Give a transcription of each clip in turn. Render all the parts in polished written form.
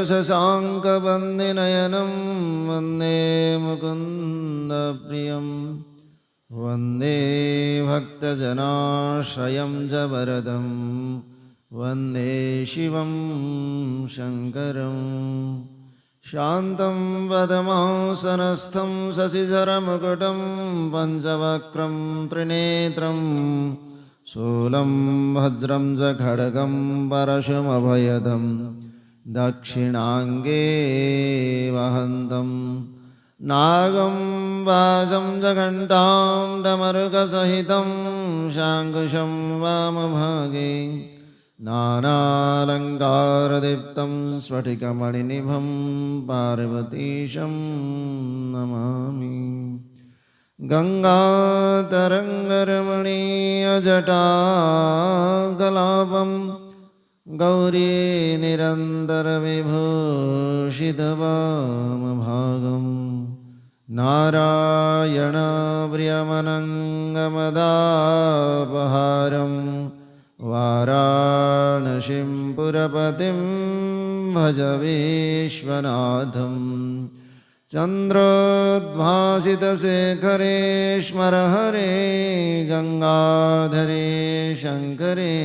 शशाङ्कवन्दिनयनं वन्दे मुकुन्दप्रियं वन्दे भक्तजनाश्रयं च वरदं वन्दे शिवं शङ्करं शान्तं पदमासनस्थं शशिधरमुकुटं पञ्चवक्त्रं त्रिनेत्रं शूलं भद्रं च खड्गं परशुमभयदं दक्षिणाङ्गे वहन्तं नागं वाजं च घण्टां डमरुकसहितं शाङ्कुशं वामभागे नानालङ्कारदीप्तं स्फटिकमणिनिभं पार्वतीशं नमामि। गङ्गातरङ्गरमणीयजटाकलापं गौरी निरन्तरविभूषितवामभागं नारायणप्रियमनङ्गमदापहारं वाराणसीं पुरपतिं भज विश्वनाथं चन्द्रोद्भासितशेखरे स्मर हरे गङ्गाधरे शङ्करे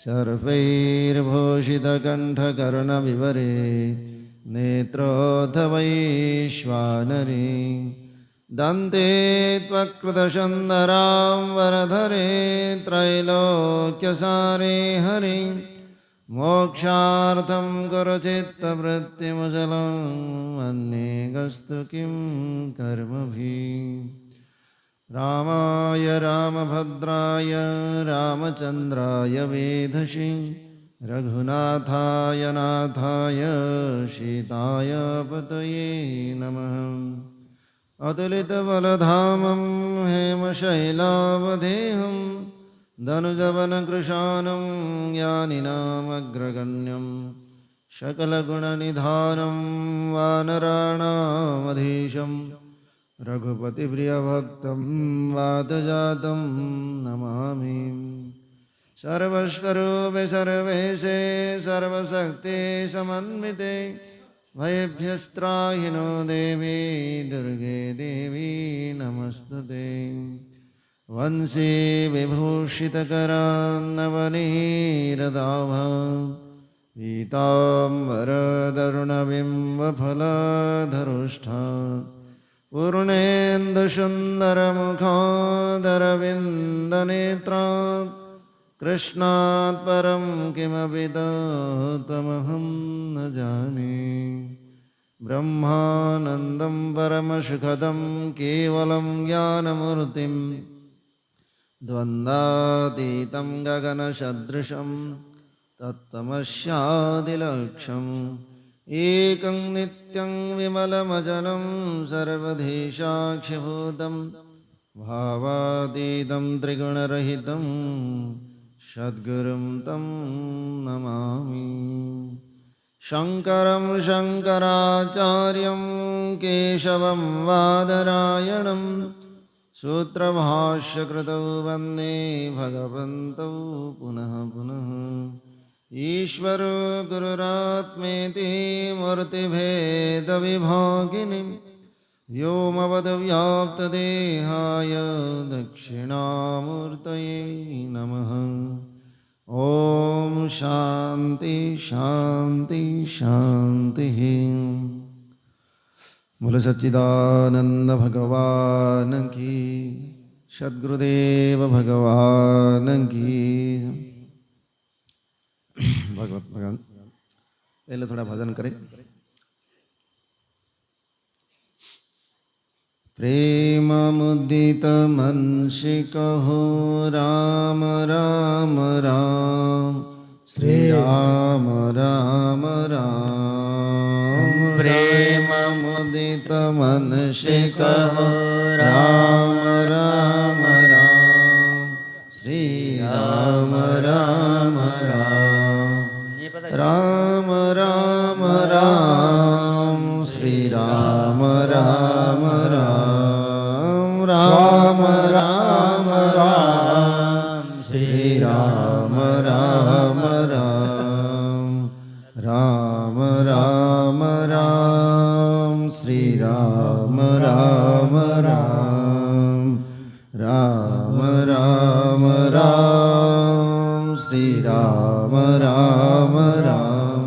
सर्वैर्भूषितकण्ठकर्णविवरे नेत्रोऽथवैश्वानरे दन्ते त्वक्कृतसुन्दरां वरधरे त्रैलोक्यसारे हरे मोक्षार्थं कुरुचित्तवृत्तिमचलं अन्येकस्तु किं कर्मभिः। रामाय रामभद्राय रामचन्द्राय वेधसे रघुनाथाय नाथाय सीताय पतये नमः। अतुलितबलधामं हेमशैलावदेहं धनुजवनकृशानं ज्ञानिनामग्रगण्यं सकलगुणनिधानं वानराणामधीशं रघुपतिप्रियभक्तं वातजातं नमामि। सर्वस्वरूपे सर्वेशे सर्वशक्ते समन्विते भयेभ्यस्त्राहिनो देवी दुर्गे देवी नमस्तुते। वंशी विभूषितकरान्नवनीरदाभा पीताम्बरदरुणबिम्बफलधरुष्ठा पूर्णेन्दुसुन्दरमुखादरविन्दनेत्रात् कृष्णात् परं किमपि तत्त्वमहं न जाने। ब्रह्मानन्दं परमसुखदं केवलं ज्ञानमूर्तिं द्वन्द्वातीतं गगनसदृशं तत्त्वमस्यादिलक्ष्यम् एकं नित्यं विमलमजलं सर्वधीशाक्षिभूतं भावातीतं त्रिगुणरहितं सद्गुरुं तं नमामि। शङ्करं शङ्कराचार्यं केशवं बादरायणं सूत्रभाष्यकृतौ वन्दे भगवन्तौ पुनः पुनः। ईश्वरो गुरुरात्मेति मूर्तिभेदविभागिनि व्योमवद्व्याप्तदेहाय दक्षिणामूर्तये नमः। ॐ शान्ति शान्ति शान्तिः। बोलो सच्चिदानंद भगवान की, सद्गुरुदेव भगवान की। भगवत भगवान पहले थोड़ा भजन करें। प्रेम मुदित मनसि कहो राम राम राम, श्री राम राम राम। प्रेम मुदित मनसि कहो राम राम राम, श्री राम राम राम। राम राम राम, श्री राम राम राम। राम राम राम, श्री राम राम राम। राम राम राम, श्री राम राम राम। राम राम राम, श्री राम राम राम।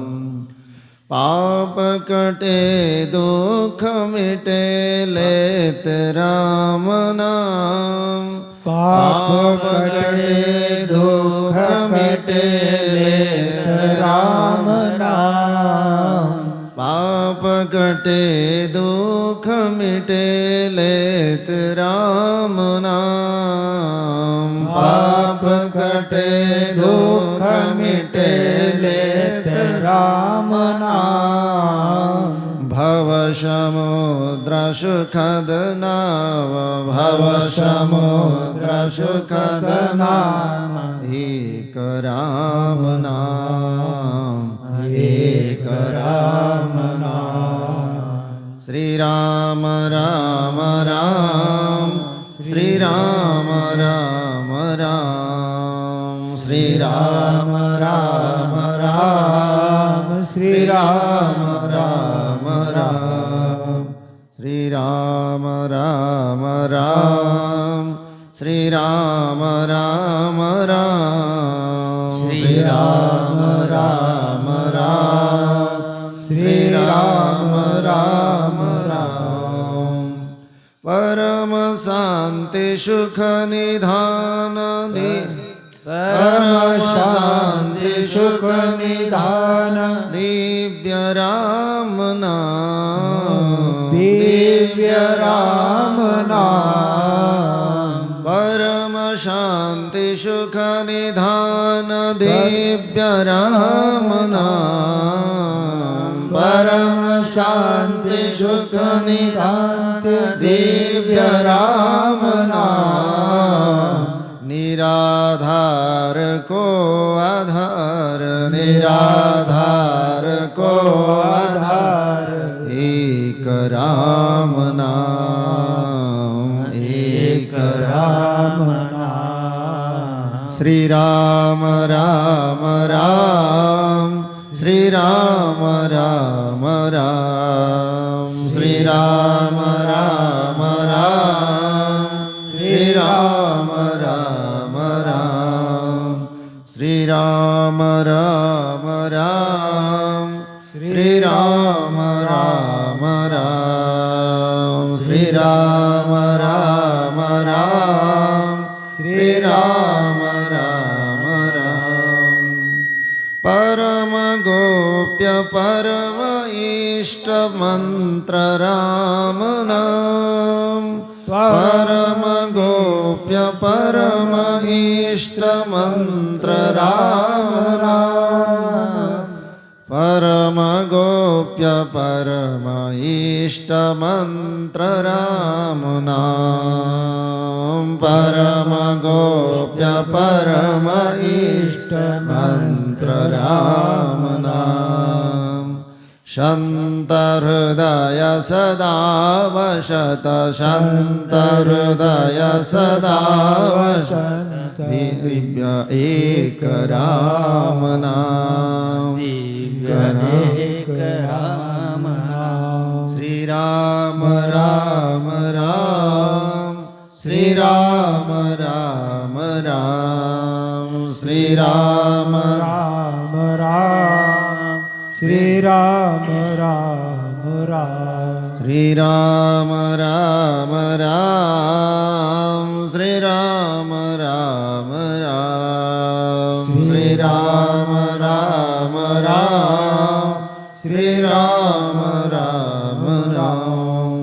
पाप कटे दुख मिटे लेत राम नाम। पाप कटे दुख मिटे लेत राम नाम। पाप कटे दुख मिटे लेत राम नाम। पाप कटे दुख मिटे लेत राम नाम। भव समुद्र सुखद नाव, भव समुद्र सुखद नाम। एक राम नाम, एक राम नाम। श्री राम राम राम, श्री राम राम राम। श्री राम राम राम, श्री राम राम राम। श्री राम राम राम, श्री राम राम राम। श्री राम राम राम, श्री राम राम राम। परम शांति सुख निधान दे, परम शांति सुख निधान। दिव्य राम नाम, दिव्य राम नाम। परम शांति सुख निधान, दिव्य राम नाम। परम शांति सुख निधान, दिव्य राम नाम। निराधार को आधार, निराधार को आधार। एक राम नाम, एक राम नाम। श्री राम राम राम, श्री राम राम राम। श्री राम राम राम, श्री राम राम राम। श्री राम राम राम, श्री राम राम राम। श्री राम राम राम, श्री राम राम राम। परम गोप्य परम इष्ट मंत्र राम नाम। परम गोप्य परम इष्ट मंत्र राम नाम। परम गोप्य परम इष्ट मंत्र राम नाम। परम गोप्य परम इष्ट मंत्र राम नाम। शांत हृदय सदा वसत, शांत हृदय सदा वसत। दिव्य एक राम नाम, दिव्य एक राम नाम। श्री राम राम राम श्री राम राम राम श्री राम राम राम श्री राम राम राम श्री राम राम राम श्री राम राम राम श्री राम राम राम श्री राम राम राम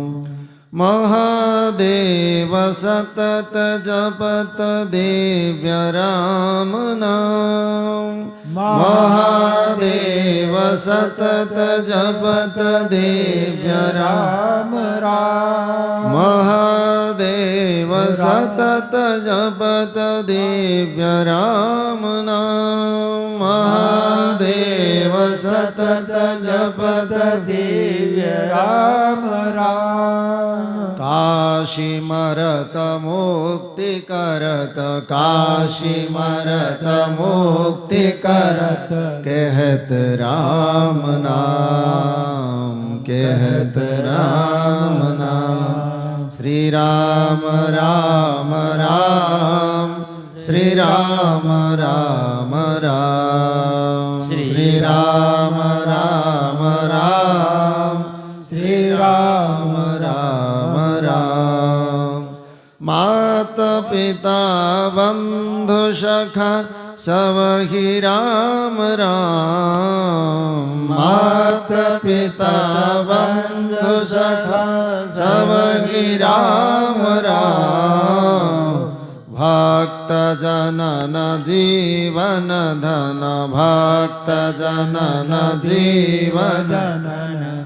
महादेव सतत जपत दिव्य राम नाम महादेव सतत जपत दिव्य राम राम महादेव सतत जपत दिव्य राम नाम महादेव सतत जपत दिव्य राम राम काशी मरत मुक्ति करत काशी मरत मुक्ति करत कहत राम नाम कहत राम नाम श्री राम राम राम श्री राम राम राम श्री राम राम राम श्री राम राम राम मात पिता बंधु सखा सब ही राम राम मात पिता बंधु सखा सब ही राम राम भक्त जनन जीवन धन भक्त जनन जीवन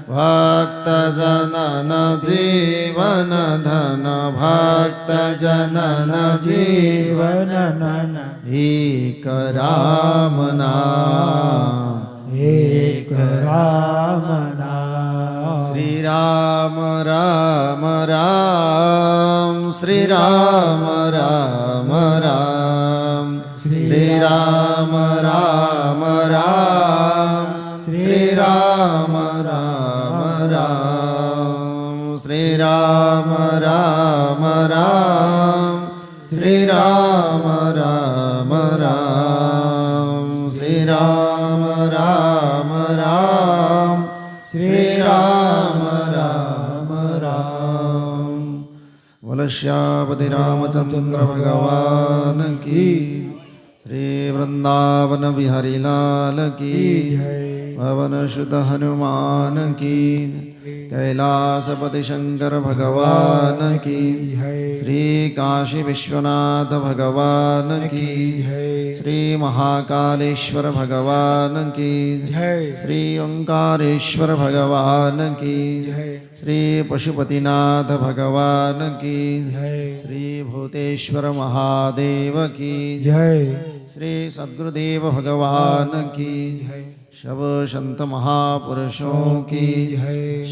भक्त जनन जीवन धन भक्त जनन जीवन एक राम नाम एक राम नाम श्री राम राम राम श्री राम राम राम श्री राम राम राम श्री राम राम राम श्री राम राम राम श्री राम राम राम श्री राम राम राम श्री राम राम राम बोल श्यामपति रामचंद्र भगवान की श्री वृंदावन बिहारी लाल की पवन सुत हनुमान की कैलासपति शंकर भगवान की श्री काशी विश्वनाथ भगवान की श्री महाकालेश्वर भगवान की श्री ओंकारेश्वर भगवान की श्री पशुपतिनाथ भगवान की श्री भूतेश्वर महादेव की श्री सद्गुरुदेव भगवान की शब संत महापुरुषों की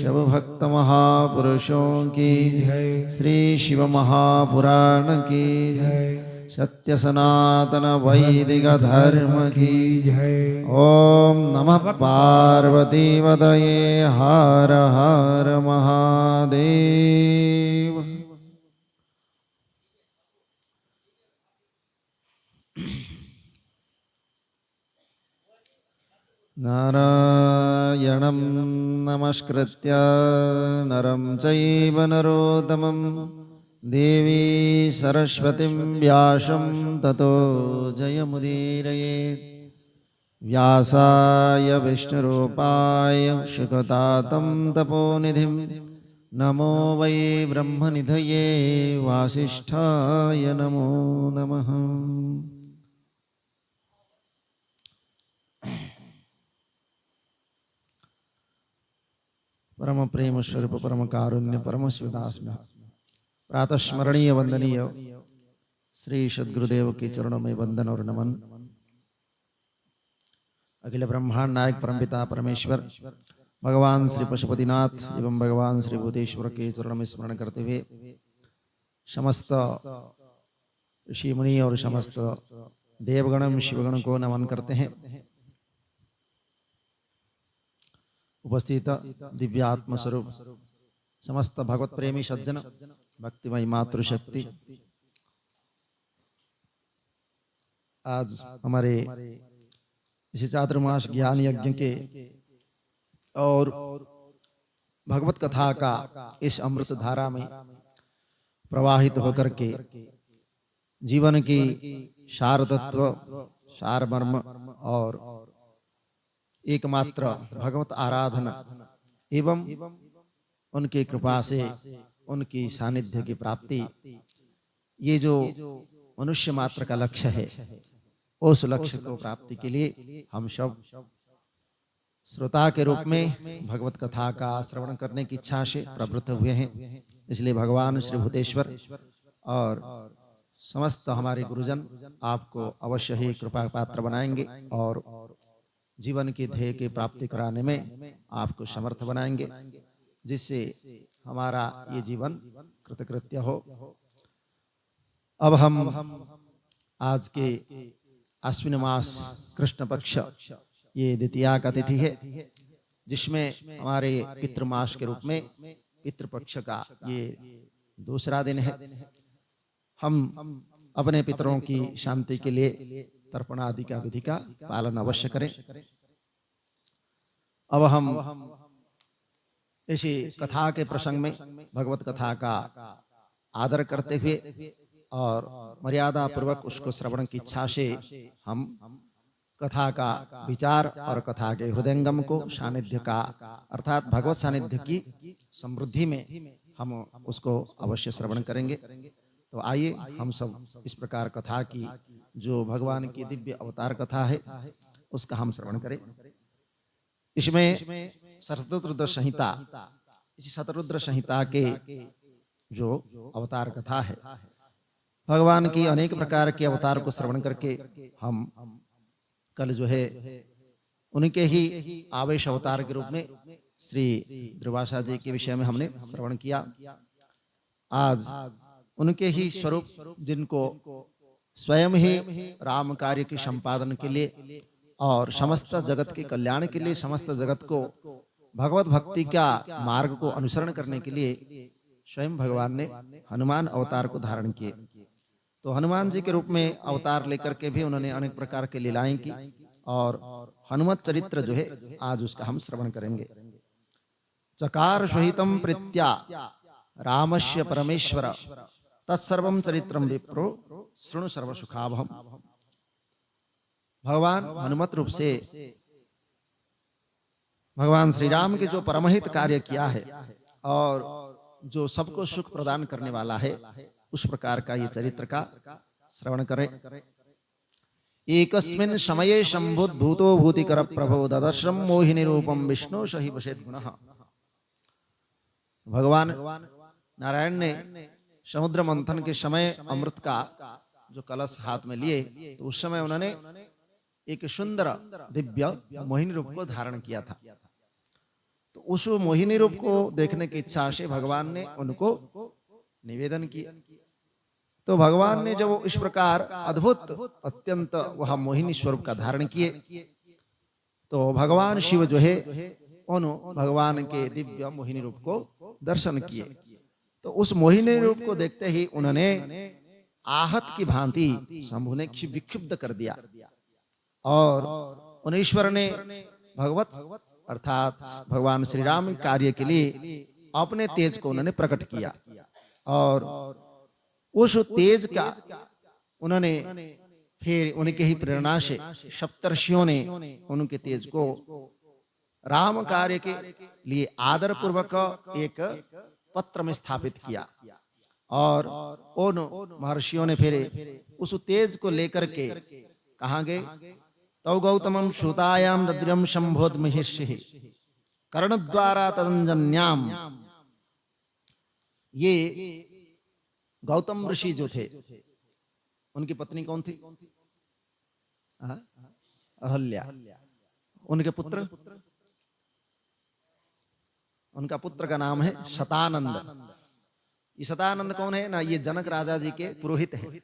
शब भक्त महापुरुषों की श्री शिव महापुराण की सत्य सनातन वैदिक धर्म की ओम नमः पार्वती वदये हर हर महादेव। नारायणं नमस्कृत्य नरं चैव नरोत्तमं देवी सरस्वतीं व्यासं ततो जयमुदीरयेत् व्यासाय विष्णुरूपाय शुकतातं तपोनिधिं नमो वै ब्रह्मनिधये वासिष्ठाय नमो नमः। परम प्रेम स्वरूप परम कारुण्य परम शिवदास प्रातः स्मरणीय वंदनीय श्री सद्गुरुदेव के चरणों में वंदन और नमन। अखिल ब्रह्मांड नायक परमपिता परमेश्वर भगवान श्री पशुपतिनाथ एवं भगवान श्री भूतेश्वर के चरणों में स्मरण करते हुए समस्त ऋषि मुनि और समस्त देवगण शिवगण को नमन करते हैं। उपस्थित दिव्यात्म स्वरूप समस्त भगवत प्रेमी सज्जन, भक्तिमयी मातृशक्ति, आज हमारे इसी चातुर्मास ज्ञान यज्ञ के और भगवत कथा का इस अमृत धारा में प्रवाहित होकर के जीवन की सार तत्व, सार मर्म और एकमात्र भगवत आराधना एवं उनकी कृपा से उनकी सानिध्य की प्राप्ति, ये जो मनुष्य मात्र का लक्ष्य है, उस लक्ष्य को प्राप्ति के लिए हम सब श्रोता के रूप में भगवत कथा का श्रवण करने की इच्छा से प्रवृत्त हुए हैं। इसलिए भगवान श्री भूतेश्वर और समस्त हमारे गुरुजन आपको अवश्य ही कृपा पात्र बनाएंगे और जीवन के ध्येय की प्राप्ति कराने में आपको समर्थ बनाएंगे, जिससे हमारा ये जीवन कृतकृत्य हो। अब हम आज के आश्विन मास कृष्ण पक्ष, ये द्वितीया का तिथि है, जिसमें हमारे पितृमास के रूप में पितृपक्ष का ये दूसरा दिन है। हम अपने पितरों की शांति के लिए तर्पण आदि का विधि का पालन अवश्य करें। अब हम इसी कथा के प्रसंग में भगवत कथा का आदर करते हुए और मर्यादा पूर्वक उसको श्रवण की इच्छा से हम कथा का विचार और कथा के हृदयंगम को, सानिध्य का अर्थात भगवत सानिध्य की समृद्धि में हम उसको अवश्य श्रवण करेंगे। तो आइए हम सब इस प्रकार कथा की, जो भगवान की दिव्य अवतार कथा है, उसका हम श्रवण करें। इसमें शतरुद्र संहिता, इसी शतरुद्र संहिता के जो अवतार कथा है, भगवान की अनेक प्रकार के अवतार को श्रवण करके हम कल जो है उनके ही आवेश अवतार के रूप में श्री दुर्वासा जी के विषय में हमने श्रवण किया। आज उनके ही स्वरूप, जिनको स्वयं ही राम कार्य के संपादन के लिए और समस्त जगत के कल्याण के लिए, समस्त जगत को भगवत भक्ति का मार्ग को अनुसरण करने के लिए स्वयं भगवान ने हनुमान अवतार को धारण किए। तो हनुमान जी के रूप में अवतार लेकर के भी उन्होंने अनेक प्रकार के लीलाएं की और हनुमत चरित्र जो है आज उसका हम श्रवण करेंगे। चकार सुहितम प्रीत्या रामस्य परमेश्वर तत्सर्वं चरित्रम विप्रो शृणु सर्व सुखावहम। भगवान हनुमत रूप से भगवान श्री राम के जो परमहित कार्य किया है और जो सबको सुख प्रदान करने वाला है, उस प्रकार का ये चरित्र का श्रवण करें। एकस्मिन् समये शंभुद्भूतो भूतिकर प्रभो ददर्शम मोहिनी रूपम विष्णु सही वशेत गुणः। भगवान नारायण ने समुद्र मंथन के समय अमृत का जो कलश हाथ में लिए, तो उस समय उन्होंने एक सुंदर दिव्य मोहिनी रूप को धारण किया था। तो उस मोहिनी रूप को देखने की इच्छा से भगवान ने उनको निवेदन किया। तो भगवान ने जब इस प्रकार अद्भुत अत्यंत वह मोहिनी स्वरूप का धारण किए, तो भगवान शिव जो है उन भगवान के दिव्य मोहिनी रूप को दर्शन किए। तो उस मोहिनी रूप को देखते ही उन्होंने आहत की भांति शंभु ने विक्षुब्ध कर दिया और उन ईश्वर ने भगवत अर्थात भगवान श्री राम कार्य के लिए अपने तेज को उन्होंने प्रकट किया और उस तेज का उन्होंने फिर उनके ही प्रेरणा से सप्तर्षियों ने उनके तेज को राम कार्य के लिए आदर पूर्वक एक पत्र में स्थापित किया और उन महर्षियों ने फिर उस तेज को लेकर के कहाँ गए? तौ गौतमं श्रुतायाम दद्र्यम शंभोद महिषि कर्ण द्वारा तदंजन्याम। ये गौतम ऋषि जो थे, उनकी पत्नी कौन थी? अहल्या। उनके पुत्र, उनका पुत्र का नाम है शतानंद। ये शतानंद कौन है ना? ये जनक राजा जी के पुरोहित है।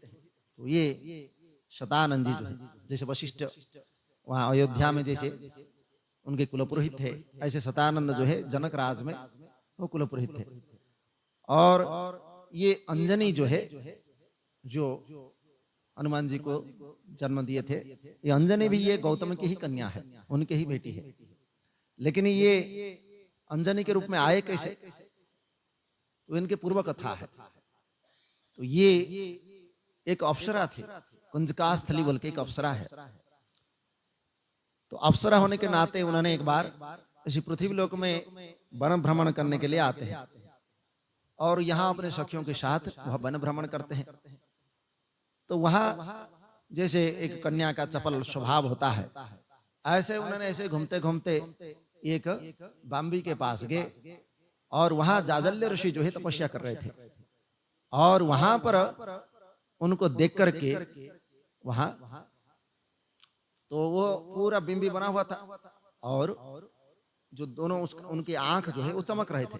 तो ये शतानंद जी जो है, जैसे वशिष्ठ वहां अयोध्या में जैसे उनके कुल पुरोहित थे, ऐसे शतानंद जो है जनक राज में वो कुलपुरोहित थे। और ये अंजनी जो है, जो हनुमान जी को जन्म दिए थे, ये अंजनी भी ये गौतम की ही कन्या है, उनके ही बेटी है। लेकिन ये अंजनी के रूप में आए कैसे, तो इनके पूर्व कथा है। तो ये एक अप्सरा थी, कुंजकास्थली बोल के एक अप्सरा है। तो अप्सरा होने के नाते उन्होंने एक बार इसी पृथ्वी लोक में वन भ्रमण करने के लिए आते हैं और यहाँ अपने सखियों के साथ वह वन भ्रमण करते हैं। तो वहां जैसे एक कन्या का चपल स्वभाव होता है, ऐसे उन्होंने ऐसे घूमते घूमते एक बाम्बी के पास गए और वहां जाजल्य ऋषि जो है तपस्या कर रहे थे। और वहां पर उनको देख करके वहां तो वो पूरा बिंबी बना हुआ था और जो दोनों उनकी आंख जो है वो चमक रहे थे।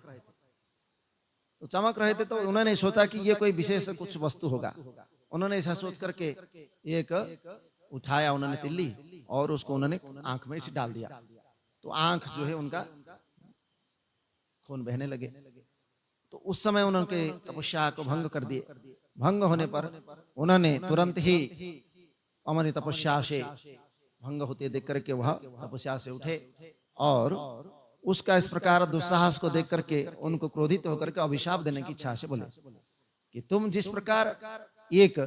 तो चमक रहे थे तो उन्होंने सोचा कि ये कोई विशेष कुछ वस्तु होगा। उन्होंने ऐसा सोच करके एक उठाया उन्होंने तिल्ली और उसको उन्होंने आंख में डाल दिया। तो आंख जो है उनका खून बहने लगे। तो उस समय उन्होंने तपस्या को भंग कर दिए। भंग होने पर उन्होंने तुरंत ही अमनी तपस्या से भंग होते देख करके वह तपस्या से उठे और उसका इस प्रकार दुस्साहस को देख करके उनको क्रोधित होकर के अभिशाप देने की इच्छा से बोले कि तुम जिस प्रकार एक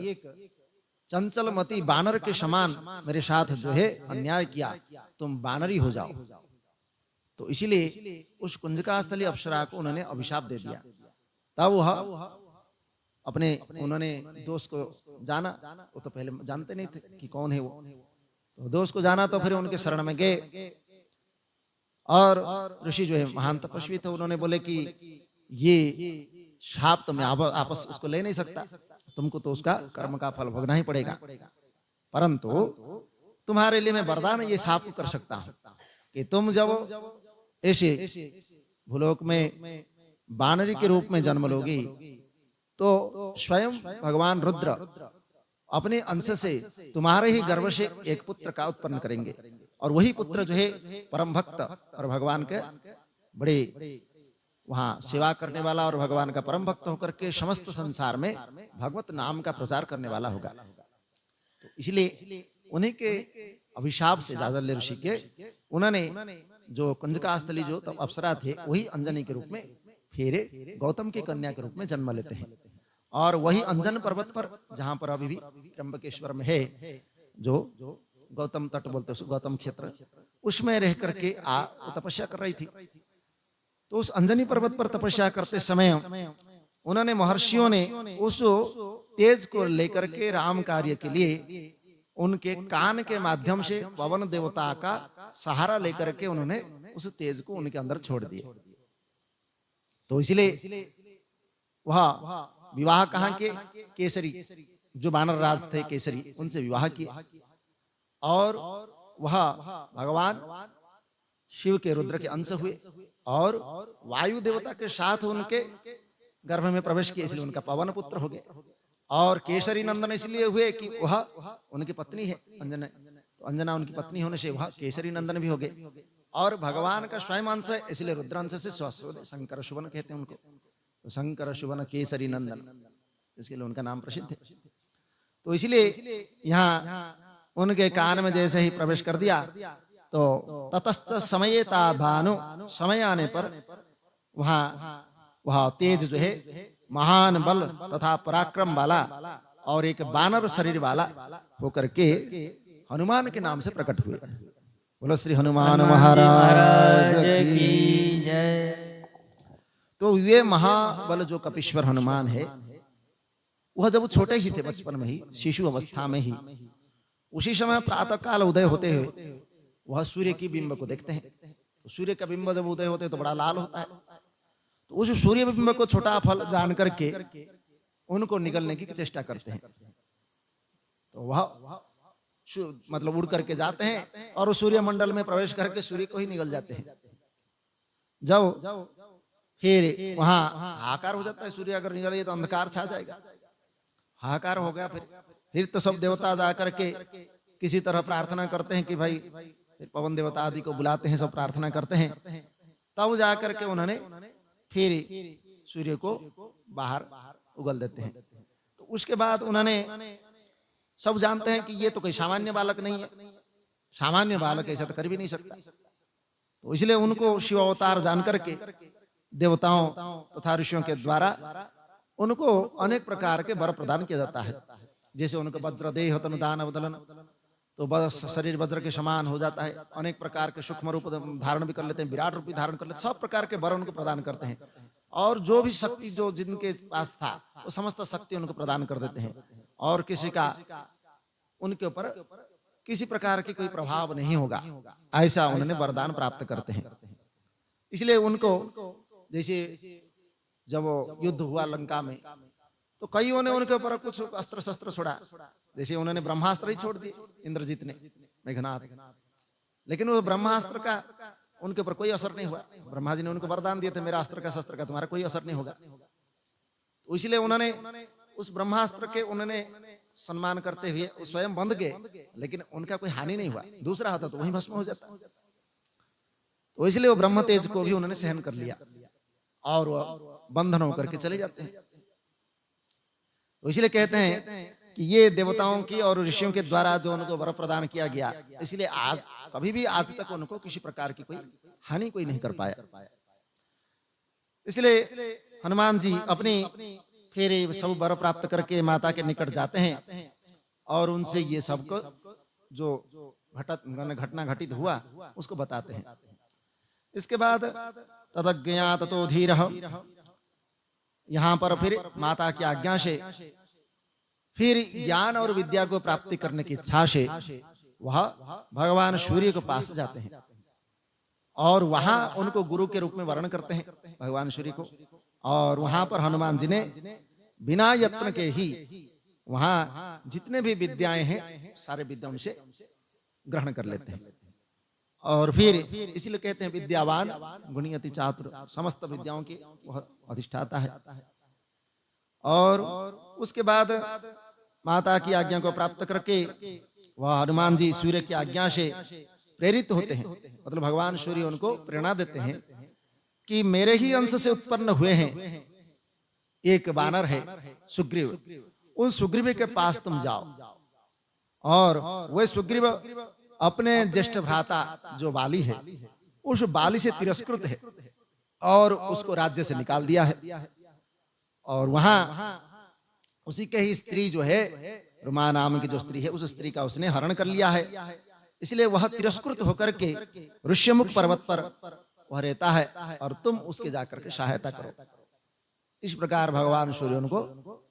चंचल मती बानर के समान मेरे साथ जो है अन्याय किया, तुम बानरी हो जाओ। तो इसीलिए उस कुंजकास्थली अप्सरा को उन्होंने अभिशाप दे दिया। तब वह अपने उन्होंने दोस्त को जाना, वो तो पहले जानते नहीं थे कि कौन है वो। तो दोस्त को जाना तो फिर उनके शरण में गए और ऋषि जो है महान तपस्वी थे, उन्होंने बोले कि ये शाप तो मैं आपस उसको ले नहीं सकता, तुमको तो उसका कर्म का फल भोगना ही पड़ेगा, परंतु तुम्हारे लिए मैं वरदान ये शाप कर सकता हूं कि तुम जब ऐसे भूलोक में बानरी के रूप में जन्म लोगी तो स्वयं भगवान रुद्र अपने अंश से तुम्हारे ही गर्भ से एक पुत्र का उत्पन्न करेंगे और वही पुत्र जो है परम भक्त और भगवान के बड़े वहां सेवा करने वाला और भगवान का परम भक्त होकर के समस्त संसार में भगवत नाम का प्रचार करने वाला होगा। तो इसलिए उन्हीं के अभिशाप से जाजल्य ऋषि के उन्होंने जो कुंजकास्थली जो तब अप्सरा थे वही अंजनी के रूप में फिर गौतम की कन्या के रूप में जन्म लेते हैं। और वही अंजन पर्वत पर जहां पर अभी भी त्र्यंबकेश्वर में है, जो गौतम तट बोलते हैं, गौतम क्षेत्र, उसमें रह करके तपस्या कर रही थी। तो उस अंजनी पर्वत पर तपस्या करते समय उन्होंने महर्षियों ने उस तेज को लेकर के राम कार्य के लिए उनके कान के माध्यम से पवन देवता का सहारा लेकर के उन्होंने उस तेज को उनके अंदर छोड़ दिया। तो इसलिए वह विवाह कहाँ के केसरी जो वानर राज थे केसरी, उनसे विवाह किया और वह भगवान शिव के रुद्र के अंश हुए और वायु देवता के साथ उनके गर्भ में प्रवेश किया, इसलिए उनका पवन पुत्र हो गया। और केसरी नंदन इसलिए हुए कि वह उनकी पत्नी है अंजना, तो अंजना उनकी पत्नी होने से वह केसरी नंदन भी हो गए। और भगवान का स्वयं अंश है इसलिए रुद्रांश से शंकर शुभन कहते हैं उनको, तो शंकर शुभन केसरी नंदन, इसके लिए उनका नाम प्रसिद्ध है। तो इसलिए यहाँ उनके कान में जैसे ही प्रवेश कर दिया तो ततश्च समयेता भानु, समय आने पर वहाँ तेज जो है महान बल तथा पराक्रम वाला और एक बानर शरीर वाला होकर के हनुमान के नाम से प्रकट हुए। बोलो श्री हनुमान महाराज की जय। तो ये महाबल जो कपीश्वर हनुमान है, वह जब छोटे ही थे, बचपन में ही, शिशु अवस्था में ही, उसी समय प्रातः काल उदय होते हुए वह सूर्य की बिंब को देखते हैं। तो सूर्य का बिंब जब उदय होते हैं तो बड़ा लाल होता है। तो उस सूर्य बिंब को छोटा फल जान करके उनको निगलने की चेष्टा करते हैं। तो वह मतलब उड़ करके जाते हैं और सूर्य मंडल में प्रवेश करके सूर्य को ही निगल जाते हैं। जब फिर वहां हाहाकार हो जाता है, सूर्य अगर निकल गया तो अंधकार छा जाएगा। हाहाकार हो गया, फिर तो सब देवता जाकर के किसी तरह प्रार्थना करते हैं कि भाई, फिर पवन देवता आदि को बुलाते हैं, सब प्रार्थना करते हैं। तब जाकर के उन्होंने फिर सूर्य को बाहर उगल देते हैं। तो उसके बाद उन्होंने, सब जानते हैं कि ये तो कोई सामान्य बालक नहीं है, सामान्य बालक ऐसा तो कर भी नहीं सकता। तो इसलिए उनको शिव अवतार जान करके देवताओं तथा ऋषियों के द्वारा उनको अनेक प्रकार के वर प्रदान किया जाता है। जैसे उनको वज्रदेह तनुदान अवदलन, तो बस शरीर वज्र के समान हो जाता है। अनेक प्रकार के सूक्ष्म रूप धारण भी कर लेते हैं, विराट रूप भी धारण कर लेते हैं, सब प्रकार के वर उनको प्रदान करते हैं। और जो भी शक्ति जो जिनके पास था वो समस्त शक्ति उनको प्रदान कर देते हैं, और किसी का उनके ऊपर किसी प्रकार की कोई प्रभाव नहीं होगा, ऐसा उन्होंने वरदान प्राप्त करते हैं। इसलिए उनको, जैसे जब युद्ध हुआ लंका में, तो कईयों ने उनके ऊपर कुछ अस्त्र शस्त्र छोड़ा। जैसे उन्होंने ब्रह्मास्त्र ही छोड़ दिए, इंद्रजीत ने, मेघनाथ, लेकिन वो ब्रह्मास्त्र का उनके ऊपर कोई असर नहीं हुआ। ब्रह्मा जी ने उनको वरदान दिए थे, मेरा अस्त्र का शस्त्र का तुम्हारा कोई असर नहीं होगा। तो इसलिए उन्होंने उस ब्रह्मास्त्र के उन्होंने सम्मान करते हुए स्वयं बंध गए, लेकिन उनका कोई हानि नहीं हुआ। दूसरा होता तो वहीं भस्म हो जाता। तो इसलिए वो ब्रह्म तेज को भी उन्होंने सहन कर लिया और बंधन होकर के चले जाते हैं। तो इसलिए कहते हैं कि ये देवताओं की और ऋषियों के द्वारा जो उनको वर प्रदान किया गया, इसलिए आज कभी भी आज तक उनको किसी प्रकार की कोई हानि कोई नहीं कर पाया। इसलिए हनुमान जी अपनी फिर सब वर प्राप्त करके माता के निकट जाते हैं और उनसे ये सबको जो घटना घटित हुआ उसको बताते हैं। इसके बाद तदज्ञा ततो धीर, यहाँ पर फिर माता की आज्ञा से फिर ज्ञान और विद्या को प्राप्ति करने की इच्छा से वह भगवान सूर्य के पास जाते हैं और वहां उनको गुरु के रूप में वर्ण करते हैं भगवान सूर्य को। और वहां पर हनुमान जी ने बिना यत्न के ही वहां जितने भी विद्याएं हैं सारे विद्या उनसे ग्रहण कर लेते हैं। और फिर इसलिए कहते हैं विद्यावान गुणी अति चातुर, समस्त विद्याओं की वह अधिष्ठाता है। और उसके बाद माता की आज्ञा को प्राप्त करके वह हनुमान जी सूर्य की आज्ञा से प्रेरित होते हैं, मतलब भगवान सूर्य उनको प्रेरणा देते हैं कि मेरे ही अंश से उत्पन्न हुए हैं एक वानर है सुग्रीव, उन सुग्रीव के पास तुम जाओ और वह सुग्रीव अपने ज्येष्ठ भ्राता जो बाली है उस बाली से तिरस्कृत है और उसको राज्य से निकाल दिया है। और वहां उसी के ही स्त्री जो है रुमा नाम की जो स्त्री है उस स्त्री का उसने हरण कर लिया है। इसलिए वह तिरस्कृत होकर के ऋष्यमुख पर्वत पर वह रहता है और तुम उसके जाकर के सहायता करो। इस प्रकार भगवान सूर्य उनको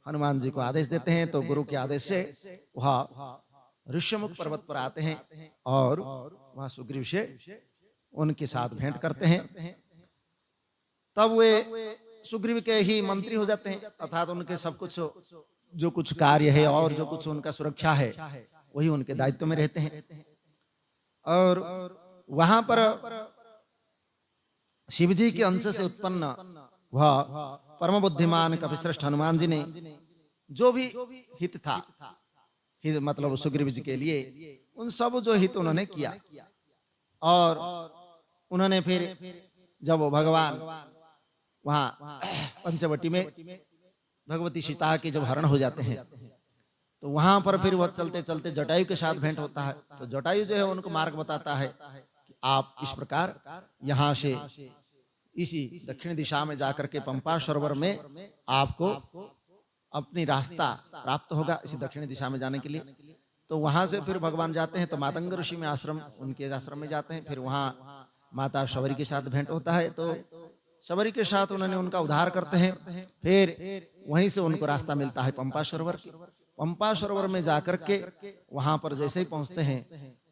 हनुमान जी को आदेश देते हैं। तो गुरु के आदेश से वह ऋष्यमुख पर्वत पर आते हैं और वहां सुग्रीव से उनके साथ भेंट करते हैं। तब वे सुग्रीव के ही मंत्री हो जाते हैं, अर्थात उनके सब कुछ जो कुछ कार्य है और जो कुछ उनका सुरक्षा है वही उनके दायित्व में रहते हैं। और वहां पर शिवजी के अंश से उत्पन्न वह परम बुद्धिमान कपिश्रेष्ठ हनुमान जी ने जो भी हित था, मतलब सुग्रीव जी के लिए उन सब जो हित उन्होंने किया। और उन्होंने फिर जब भगवान वहां पंचवटी में भगवती सीता के जब हरण हो जाते हैं तो वहां पर फिर वह चलते चलते जटायु के साथ भेंट होता है। तो जटायु जो है उनको मार्ग बताता है कि आप इस प्रकार यहाँ से इसी दक्षिण दिशा में जाकर के पंपा सरोवर में आपको अपनी रास्ता प्राप्त होगा इसी दक्षिण दिशा में जाने के लिए। तो वहां से फिर भगवान जाते हैं तो मातंग ऋषि में आश्रम, उनके आश्रम में जाते हैं। फिर वहां माता शबरी के साथ भेंट होता है तो शबरी के साथ उन्होंने उनका उद्धार करते हैं। फिर वहीं से उनको रास्ता मिलता है पंपा सरोवर की। पंपा सरोवर में जाकर के वहां पर जैसे ही पहुंचते हैं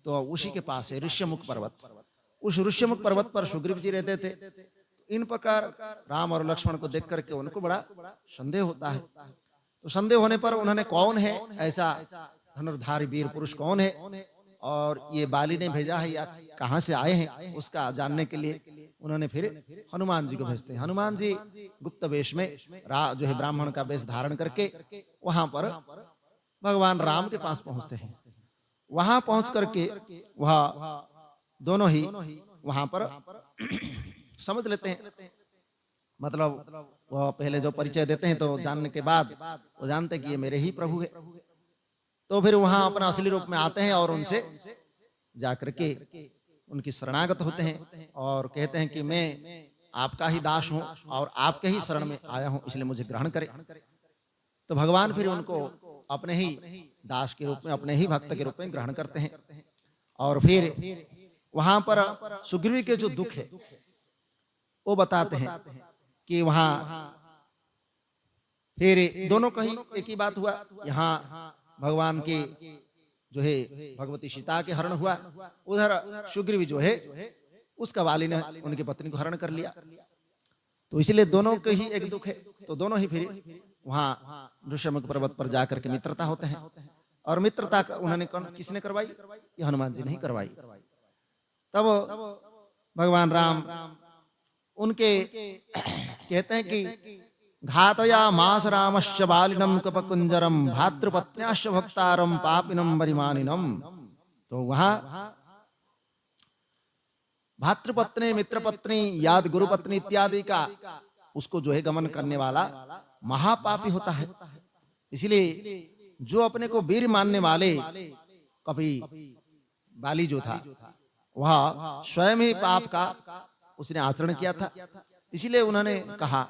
तो उसी के पास है ऋष्यमुख पर्वत। उस ऋष्यमुख पर्वत पर सुग्रीव जी रहते थे। इन प्रकार राम और लक्ष्मण को देख करके उनको बड़ा संदेह होता है। तो संदेह होने पर उन्होंने कौन है ऐसा धनुर्धारी वीर पुरुष कौन है और ये बाली ने भेजा है या कहां से आए हैं उसका जानने के लिए उन्होंने फिर हनुमान जी को भेजते हैं। हनुमान जी गुप्त वेश में जो है ब्राह्मण का वेश धारण करके वहां पर भगवान राम के पास पहुंचते हैं। वहां पहुंच करके वह दोनों ही वहां पर समझ लेते हैं मतलब वह पहले जो परिचय देते हैं तो जानने के बाद वो जानते हैं कि ये मेरे ही प्रभु है। तो फिर वहां अपना असली रूप में आते हैं और उनसे जाकर के उनकी शरणागत होते हैं और कहते हैं कि मैं आपका ही दास हूं और आपके ही शरण में आया हूं, इसलिए मुझे ग्रहण करें। तो भगवान फिर उनको अपने ही दास के रूप में, अपने ही भक्त के रूप में ग्रहण करते हैं। और फिर वहां पर सुग्रीव के जो दुख है वो बताते हैं कि वहां फिर दोनों कहीं एक ही बात हुआ। यहाँ भगवान की जो है भगवती सीता के हरण हुआ, उधर सुग्रीव जो है उसका वाली ने उनकी पत्नी को हरण कर लिया। तो इसलिए दोनों के ही एक दुख है। तो दोनों ही फिर वहां ऋषमुख पर्वत पर जाकर के मित्रता होते हैं। और मित्रता उन्होंने किसने करवाई? ये हनुमान जी ने ही करवाई। तब भगवान राम उनके कहते हैं कि घातया मास रामश्च बालिनम कपकुंजरम भातृपत्न्याश्च भक्तारम पापिनम परिमानिनम। तो वहां भातृपत्नी, मित्रपत्नी, याद गुरुपत्नी इत्यादि का उसको जो है गमन करने वाला महापापी होता है। इसलिए जो अपने को वीर मानने वाले कभी बाली जो था वह स्वयं ही पाप का उसने आचरण किया था। इसलिए उन्होंने कहा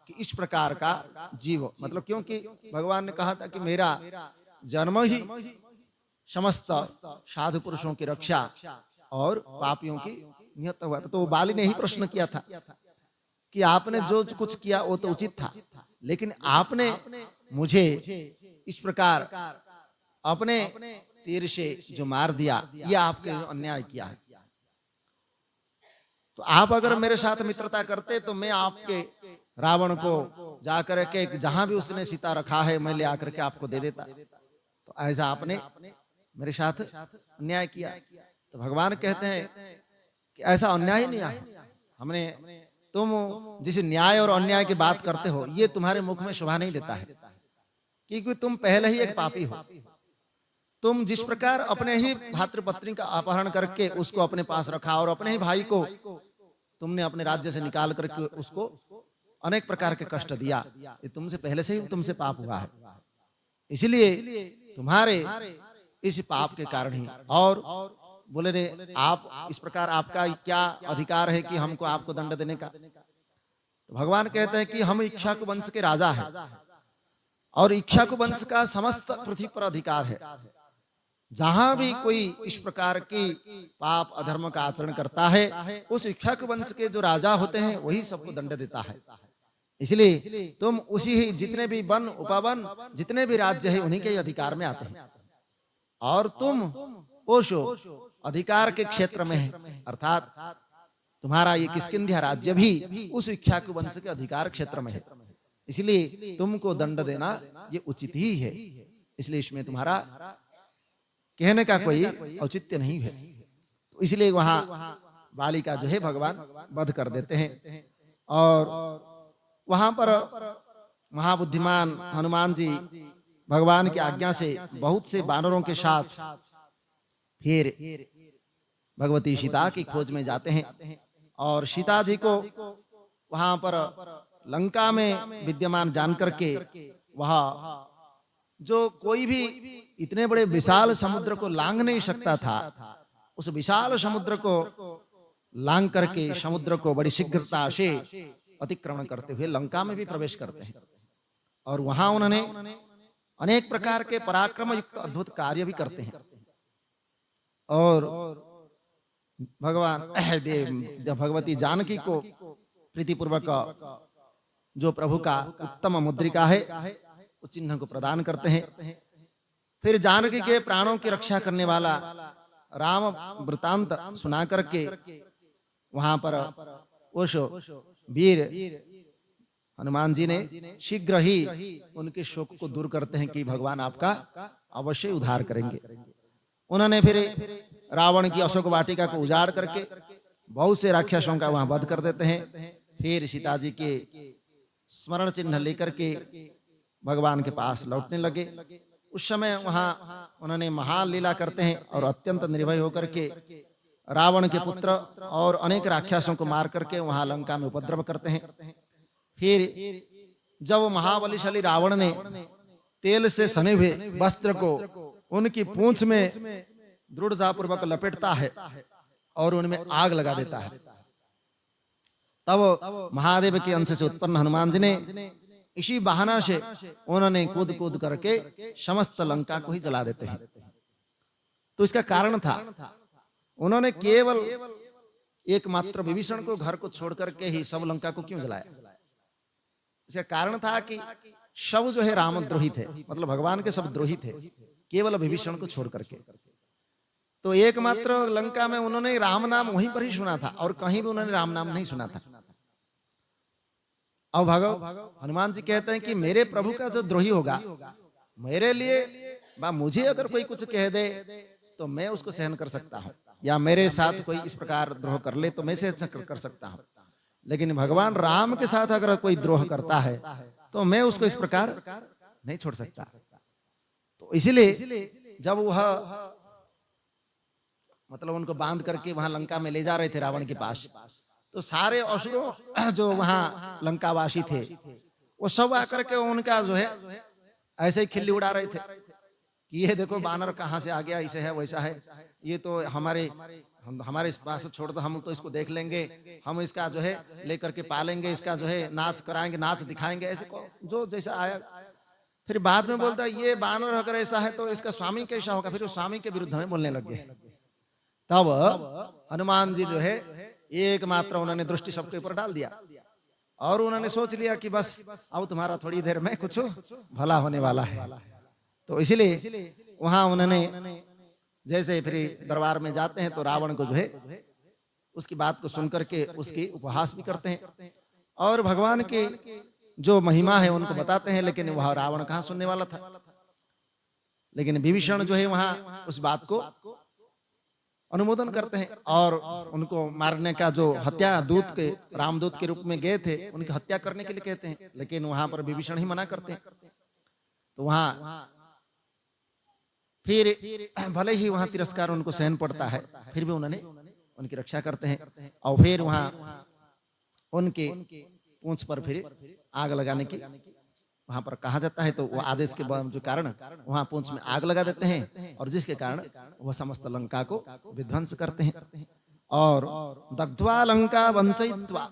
कि इस प्रकार का जीव, मतलब क्योंकि भगवान ने कहा था कि मेरा जन्म ही समस्त साधु पुरुषों की रक्षा और पापियों की नियत हुआ था। तो बाली ने ही प्रश्न किया था कि आपने जो कुछ किया वो तो उचित था, लेकिन आपने मुझे इस प्रकार अपने तीर से जो मार दिया, यह आपके अन्याय किया है। तो आप अगर मेरे साथ मित्रता करते तो मैं आपके रावण को जाकर के जहां भी उसने सीता रखा है मैं ले आकर के आपको दे देता। तो ऐसा आपने मेरे साथ अन्याय किया। तो भगवान कहते हैं कि ऐसा अन्याय ही नहीं है हमने। तुम जिस न्याय और अन्याय की बात करते हो ये तुम्हारे मुख में शोभा नहीं देता है, क्योंकि तुम पहले ही एक पापी हो। तुम जिस प्रकार अपने ही भातृपत्नी का अपहरण करके उसको अपने पास रखा और अपने ही भाई को तुमने अपने राज्य से निकाल करके उसको अनेक प्रकार के कष्ट दिया, ये तुमसे पहले से ही तुमसे पाप हुआ है। इसलिए तुम्हारे इस पाप के कारण ही। और बोले रे आप इस प्रकार आपका क्या अधिकार है कि हमको आपको दंड देने का? तो भगवान कहते हैं कि हम इक्ष्वाकु वंश के राजा हैं और इक्ष्वाकु वंश का समस्त पृथ्वी पर अधिकार है। जहां भी कोई इस प्रकार की पाप अधर्म का आचरण करता है उस इक्ष्वाकु वंश के जो राजा होते हैं वही सबको दंड देता है। इसलिए तुम उसी ही जितने भी वन उपवन जितने भी राज्य है उन्हीं के अधिकार में आते हैं और तुम उस अधिकार के क्षेत्र में है, अर्थात तुम्हारा ये किष्किंध्या राज्य भी उस इक्ष्वाकु वंश के अधिकार क्षेत्र में है। इसलिए तुमको दंड देना ये उचित ही है। इसलिए इसमें तुम्हारा कहने का कोई औचित्य नहीं है। तो इसलिए वहां बाली का जो है भगवान वध कर देते हैं। और वहां पर महाबुद्धिमान हनुमान जी भगवान की आज्ञा से बहुत से वानरों के साथ फिर भगवती सीता की खोज में जाते हैं और सीता जी को वहां पर लंका में विद्यमान जान करके वहां जो कोई भी इतने बड़े विशाल समुद्र को लांघ नहीं सकता था, उस विशाल समुद्र को लांघ करके समुद्र को बड़ी शीघ्रता से अतिक्रमण करते हुए लंका में भी प्रवेश करते हैं। और वहां उन्होंने अनेक प्रकार के पराक्रम युक्त अद्भुत कार्य भी करते हैं। और भगवान भगवती जानकी को प्रीतिपूर्वक जो प्रभु का उत्तम मुद्रिका है उस चिन्ह को प्रदान करते हैं। फिर जानकी के प्राणों की रक्षा करने वाला राम वृतांत सुना करके वहां पर उस वीर हनुमान जी ने शीघ्र ही उनके शोक को दूर करते हैं कि भगवान आपका अवश्य उद्धार करेंगे। उन्होंने फिर रावण की अशोक वाटिका को उजाड़ करके बहुत से राक्षसों का वहां वध कर देते हैं। फिर सीता जी के स्मरण चिन्ह लेकर के भगवान के पास लौटने लगे। उस समय वहां उन्होंने महान लीला करते हैं और अत्यंत निर्भय होकर के रावण के पुत्र और अनेक राक्षसों को मार करके वहां लंका में उपद्रव करते हैं। फिर जब महाबलीशाली रावण ने तेल से सने हुए वस्त्र को उनकी पूंछ में दृढ़ता पूर्वक लपेटता है और उनमें आग लगा देता है, तब महादेव के अंश से उत्पन्न हनुमान जी ने इसी बहाना से उन्होंने कूद कूद करके समस्त लंका को ही जला देते हैं। तो इसका कारण था, उन्होंने केवल एकमात्र विभीषण को घर को छोड़ करके ही सब लंका को क्यों जलाया? इसका कारण था कि सब जो है रामद्रोही थे, मतलब भगवान के सब द्रोही थे, केवल विभीषण को छोड़ करके। तो एकमात्र लंका में उन्होंने राम नाम वहीं पर ही सुना था और कहीं भी उन्होंने राम नाम नहीं सुना था। अब हनुमान जी कहते हैं कि मेरे प्रभु का जो द्रोही होगा, मेरे लिए मुझे अगर कोई कुछ कह दे तो मैं उसको सहन कर सकता हूँ, या मेरे साथ कोई इस प्रकार द्रोह कर ले तो मैं सहन कर सकता हूँ, लेकिन भगवान राम के साथ अगर कोई द्रोह करता है तो मैं उसको इस प्रकार नहीं छोड़ सकता। तो इसलिए जब वह मतलब उनको बांध करके वहां लंका में ले जा रहे थे रावण के पास, तो सारे असुरों जो वहां लंकावासी थे वो सब आकर के उनका जो है ऐसे ही खिल्ली उड़ा रहे थे कि ये देखो बानर कहाँ से आ गया, ऐसे है वैसा है, ये तो हमारे पास छोड़ दो, हम तो इसको देख लेंगे, हम इसका जो है लेकर के पालेंगे, इसका जो है नाच कराएंगे, नाच दिखाएंगे, ऐसे जो जैसा आया। फिर बाद में बोलता है ये बानर अगर ऐसा है तो इसका स्वामी कैसा होगा, फिर वो स्वामी के विरुद्ध में बोलने लग गए। तब हनुमान जी जो है एकमात्र उन्होंने दृष्टि सबके ऊपर डाल दिया और उन्होंने सोच लिया कि बस अब तुम्हारा थोड़ी देर में कुछ भला होने वाला है। तो इसलिए वहां उन्होंने जैसे फिर दरबार में जाते हैं तो रावण को जो है उसकी बात को सुन करके उसकी उपहास भी करते हैं और भगवान के जो महिमा है उनको बताते हैं, लेकिन वह रावण कहाँ सुनने वाला था। लेकिन विभीषण जो है वहां उस बात को अनुमोदन करते हैं और उनको मारने का जो हत्या दूत के रामदूत के रूप में गए थे उनकी हत्या करने के लिए कहते हैं, लेकिन वहां पर विभीषण ही मना करते हैं। तो वहां फिर भले ही वहां तिरस्कार उनको सहन पड़ता है, फिर भी उन्होंने उनकी रक्षा करते हैं और फिर वहां उनके पूंछ पर फिर आग लगाने की वहां पर कहा जाता है। तो वो आदेश के जो कारण वहां पूंछ में आग लगा देते हैं और जिसके कारण वह समस्त लंका को विध्वंस करते हैं और दग्ध्वा लंका वंचयित्वा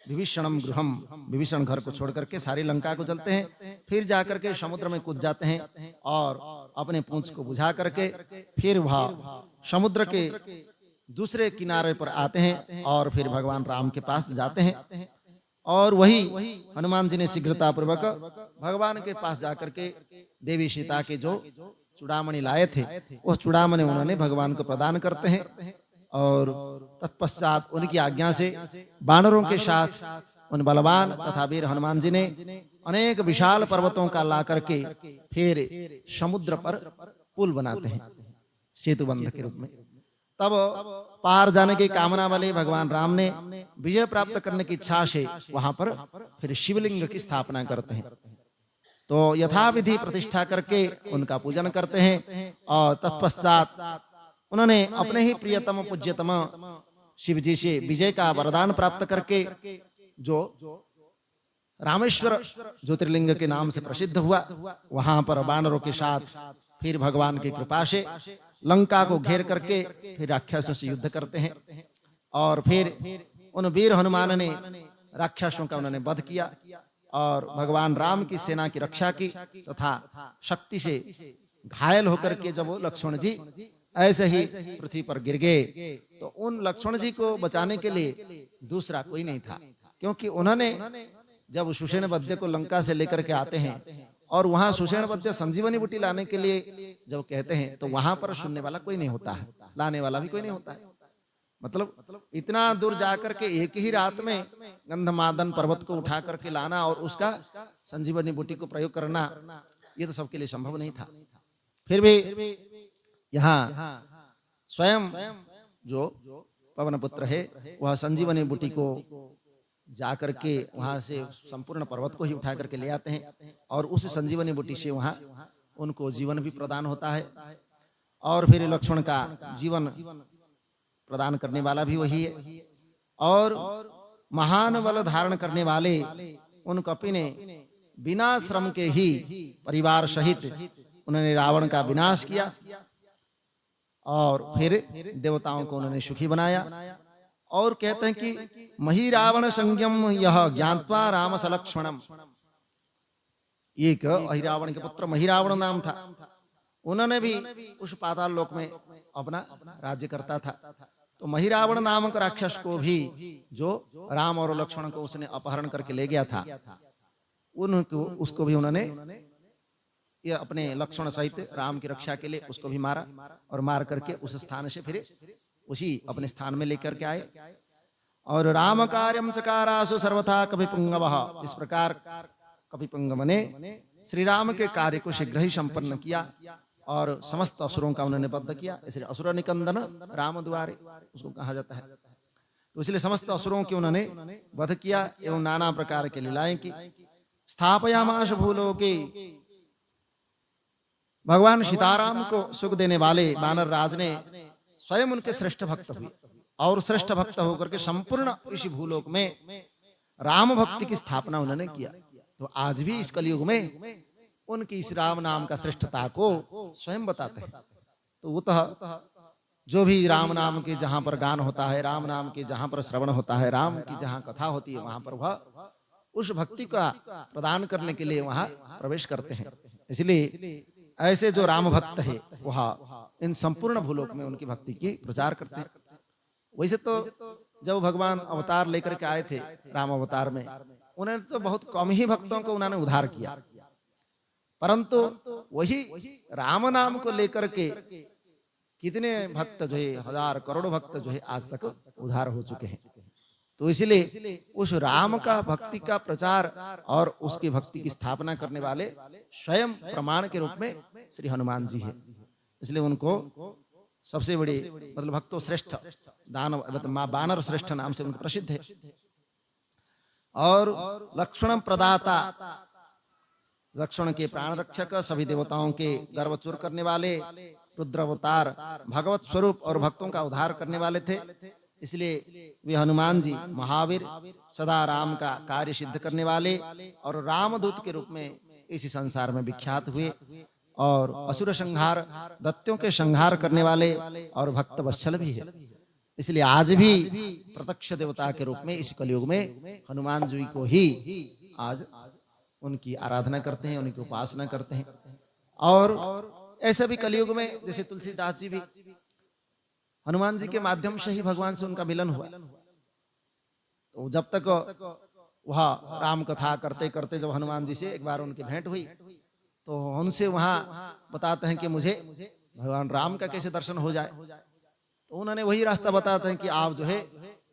विभीषणम गृहम, विभीषण घर को छोड़ करके सारी लंका को जलते हैं। फिर जाकर के समुद्र में कूद जाते हैं और अपने पूंछ को बुझा करके फिर वह समुद्र के दूसरे किनारे पर आते हैं और फिर भगवान राम के पास जाते हैं और वही हनुमान जी ने शीघ्रता पूर्वक भगवान के पास जाकर के देवी सीता के जो चूड़ामणि लाए थे उस चूड़ामणि उन्होंने भगवान को प्रदान करते हैं और तत्पश्चात उनकी आज्ञा से बानरों के साथ उन बलवान तथा वीर हनुमान जी ने अनेक विशाल पर्वतों का ला करके फिर समुद्र पर पुल बनाते हैं सेतुबंध के रूप में। तब पार जाने की कामना वाले भगवान राम ने विजय प्राप्त करने की इच्छा से वहां पर फिर शिवलिंग की स्थापना करते हैं। तो यथाविधि प्रतिष्ठा करके उनका पूजन करते हैं और तत्पश्चात उन्होंने अपने ही प्रियतम पूज्यतम शिव जी से विजय का वरदान प्राप्त करके जो रामेश्वर ज्योतिर्लिंग के नाम से प्रसिद्ध हुआ, वहां पर वानरों के साथ फिर भगवान की कृपा से लंका को घेर करके फिर राक्षसों से युद्ध करते हैं और फिर उन वीर हनुमान ने राक्षसों का उन्होंने वध किया और भगवान राम की सेना की रक्षा की तथा शक्ति से घायल होकर के जब वो लक्ष्मण जी ऐसे ही पृथ्वी पर गिर गए तो उन लक्ष्मण जी को बचाने के लिए दूसरा कोई नहीं था, क्योंकि उन्होंने जब सुषेण वध्य को लंका से लेकर के आते हैं और वहां सुषेण वध्य संजीवनी बूटी लाने के लिए जब कहते हैं तो वहां पर सुनने वाला कोई नहीं होता है, लाने वाला भी कोई नहीं होता है। मतलब इतना दूर जाकर के एक ही रात में गंधमादन पर्वत को उठा करके लाना और उसका संजीवनी बूटी को प्रयोग करना ये तो सबके लिए संभव नहीं था। फिर भी यहाँ स्वयं जो पवन पुत्र है वह संजीवनी बूटी को जाकर के वहां से संपूर्ण पर्वत को ही उठा करके ले आते हैं और उस संजीवनी बूटी से वहां उनको जीवन भी प्रदान होता है और फिर लक्ष्मण का जीवन प्रदान करने वाला भी वही है और महान बल धारण करने वाले उन कपि ने बिना श्रम के ही परिवार सहित उन्होंने रावण का विनाश किया और फिर देवताओं को उन्होंने सुखी बनाया। और कहते हैं कि मही रावण संज्ञम यह ज्ञात्वा राम सलक्ष्मणम, एक अहिरावण के पुत्र महिरावण नाम था, उन्होंने भी उस पाताल लोक में अपना राज्य करता था। तो महिरावण नामक राक्षस को भी जो राम और लक्ष्मण को उसने अपहरण करके ले गया था, उनको उसको भी उन्होंने ये अपने लक्ष्मण सहित राम की रक्षा के लिए उसको भी मारा और मार करके उस स्थान से फिर उसी अपने स्थान में लेकर के आए। और राम कार्यम चकारासु सर्वथा कपिपुंगवः, इस प्रकार कपिपुंगव ने श्री राम के कार्य को शीघ्र ही संपन्न किया और समस्त असुरों का उन्होंने वध किया। इसलिए असुर निकंदन राम द्वारे उसको कहा जाता है। तो इसलिए समस्त असुरों के उन्होंने वध किया एवं नाना प्रकार के लीलाएं की। स्थापयामाश भूलोके, भगवान सीताराम को सुख देने वाले वानर राज ने स्वयं उनके श्रेष्ठ भक्त हुए और श्रेष्ठ भक्त होकर के संपूर्ण इसी भूलोक में राम भक्ति की स्थापना उन्होंने किया। तो आज भी इस कलयुग में उनकी इस राम नाम का श्रेष्ठता को स्वयं बताते हैं। तो वो जो भी राम नाम के जहां पर गान होता है, राम नाम के जहां पर श्रवण होता है, राम की जहां कथा होती है, वहां पर वह उस भक्ति का प्रदान करने के लिए वहां प्रवेश करते हैं। इसलिए ऐसे जो राम भक्त है वह इन संपूर्ण भूलोक में उनकी भक्ति की प्रचार करते हैं। वैसे तो जब भगवान अवतार लेकर के आए थे राम अवतार में, उन्हें तो बहुत कम ही भक्तों को उन्होंने उद्धार किया, परंतु वही राम नाम को लेकर के कितने भक्त जो है, हजार करोड़ भक्त जो है आज तक उद्धार हो चुके हैं। तो इसलिए उस राम का भक्ति का प्रचार और उसकी भक्ति की स्थापना करने वाले स्वयं प्रमाण के रूप में श्री हनुमान जी है। इसलिए उनको सबसे बड़े मतलब भक्तों श्रेष्ठ दानव मां वानर श्रेष्ठ नाम से उनको प्रसिद्ध है। और लक्ष्मण प्रदाता, लक्ष्मण के प्राण रक्षक, सभी देवताओं के गर्व चूर करने वाले, रुद्र अवतार, भगवत स्वरूप और भक्तों का उद्धार करने वाले थे। इसलिए वे हनुमान जी महावीर, सदा राम का कार्य सिद्ध करने वाले और रामदूत के रूप में इसी संसार में विख्यात हुए और असुर संहार, दैत्यों के संहार करने वाले और भक्त वत्सल भी है। इसलिए आज भी प्रत्यक्ष देवता के रूप में इस कलयुग में हनुमान जी को ही आज उनकी आराधना करते हैं, उनकी उपासना करते हैं। और ऐसे भी कलयुग में जैसे तुलसीदास जी भी हनुमान जी के माध्यम से ही भगवान से उनका मिलन हुआ। तो जब तक वह राम कथा करते करते जब हनुमान जी से एक बार उनकी भेंट हुई तो उनसे वहां बताते हैं कि मुझे भगवान राम का कैसे दर्शन हो जाए। तो उन्होंने वही रास्ता बताते हैं कि आप जो है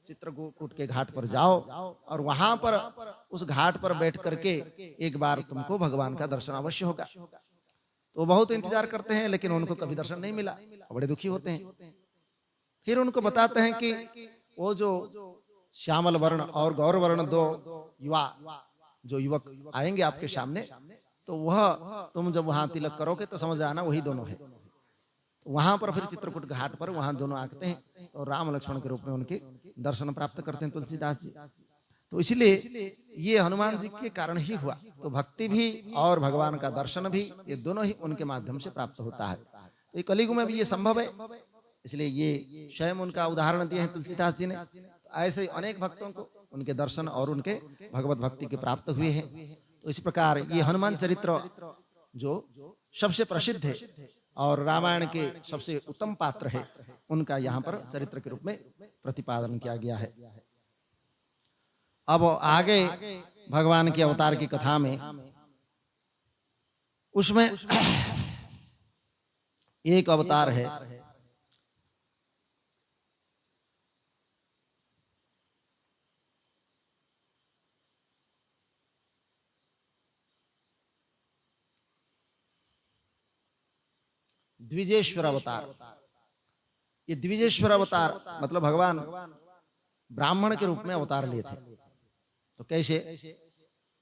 चित्रकूट के घाट पर जाओ और वहां पर उस घाट पर बैठ करके एक बार तुमको भगवान का दर्शन अवश्य होगा। तो बहुत इंतजार करते हैं लेकिन उनको कभी दर्शन नहीं मिला, बड़े दुखी होते हैं। फिर उनको बताते हैं कि वो जो श्यामल वर्ण और गौर वर्ण दो युवक आएंगे आपके सामने, तो वह तुम जब वहां तिलक करोगे तो समझ आना वही दोनों है। तो वहां पर फिर चित्रकूट घाट पर वहां दोनों आते हैं और राम लक्ष्मण के रूप में उनके दर्शन प्राप्त करते हैं तुलसीदास जी। तो इसलिए ये हनुमान जी के कारण ही हुआ। तो भक्ति भी और भगवान का दर्शन भी ये दोनों ही उनके माध्यम से प्राप्त होता है। तो ये कलयुग में भी ये संभव है, इसलिए ये स्वयं उनका उदाहरण दिए हैं तुलसीदास जी ने। ऐसे अनेक भक्तों को उनके दर्शन और उनके भगवत भक्ति के प्राप्त हुए हैं। तो इस प्रकार ये हनुमान चरित्र जो सबसे प्रसिद्ध है और रामायण के सबसे उत्तम पात्र है, उनका यहाँ पर चरित्र के रूप में प्रतिपादन किया गया है। अब आगे भगवान के अवतार की कथा में उसमें एक अवतार है द्विजेश्वर अवतार। ये द्विजेश्वर अवतार मतलब भगवान ब्राह्मण के रूप में अवतार लिए थे। तो कैसे,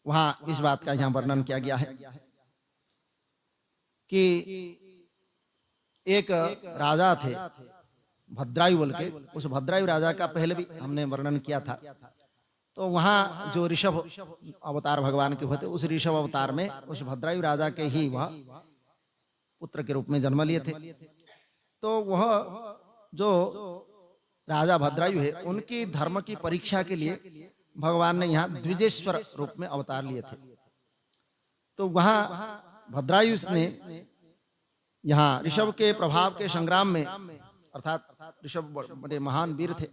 वहां इस बात का यहां वर्णन किया गया है कि एक राजा थे भद्रायु बोल के, उस भद्रायु राजा का पहले भी हमने वर्णन किया था। तो वहाँ जो ऋषभ अवतार भगवान के हुए थे, उस ऋषभ अवतार में उस भद्रायु राजा के ही वह पुत्र के रूप में जन्म लिए थे। तो वह जो राजा भद्रायु है, उनकी धर्म की परीक्षा के लिए भगवान ने यहाँ द्विजेश्वर रूप में अवतार लिए थे। तो वहाँ भद्रायु ने यहाँ ऋषभ के प्रभाव के संग्राम में, अर्थात ऋषभ बड़े महान वीर थे,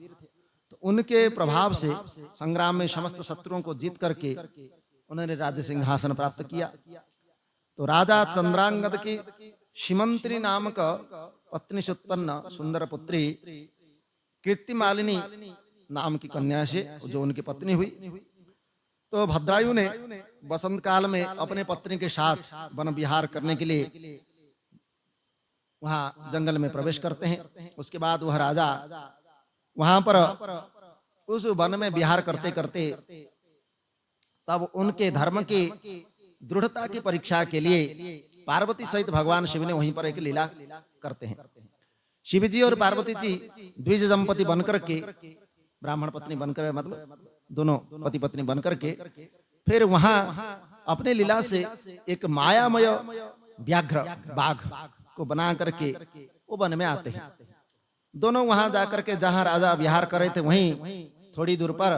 तो उनके प्रभाव से संग्राम में समस्त शत्रुओं को जीत करके उन्होंने राज्य सिंहासन प्राप्त किया। तो राजा चंद्रांगद की शिमंत्री नामक पत्नी से उत्पन्न सुंदर पुत्री कृतिमालिनी नाम की कन्या से जो उनकी पत्नी हुई, तो भद्रायु ने बसंत काल में अपने पत्नी के साथ वन विहार करने के लिए वहां जंगल में प्रवेश करते हैं। उसके बाद वह राजा वहां पर उस वन में विहार करते करते तब उनके धर्म की दृढ़ता की परीक्षा के लिए पार्वती सहित भगवान शिव ने वहीं पर एक लीला करते हैं। शिव जी और पार्वती जी द्विज दंपति बनकर के, ब्राह्मण पत्नी बनकर, मतलब दोनों पति पत्नी बनकर के, फिर वहां अपने लीला से एक मायामय व्याघ्र बाघ को बना करके वो वन में आते हैं। दोनों वहां जाकर के जहां राजा विहार कर रहे थे वहीं थोड़ी दूर पर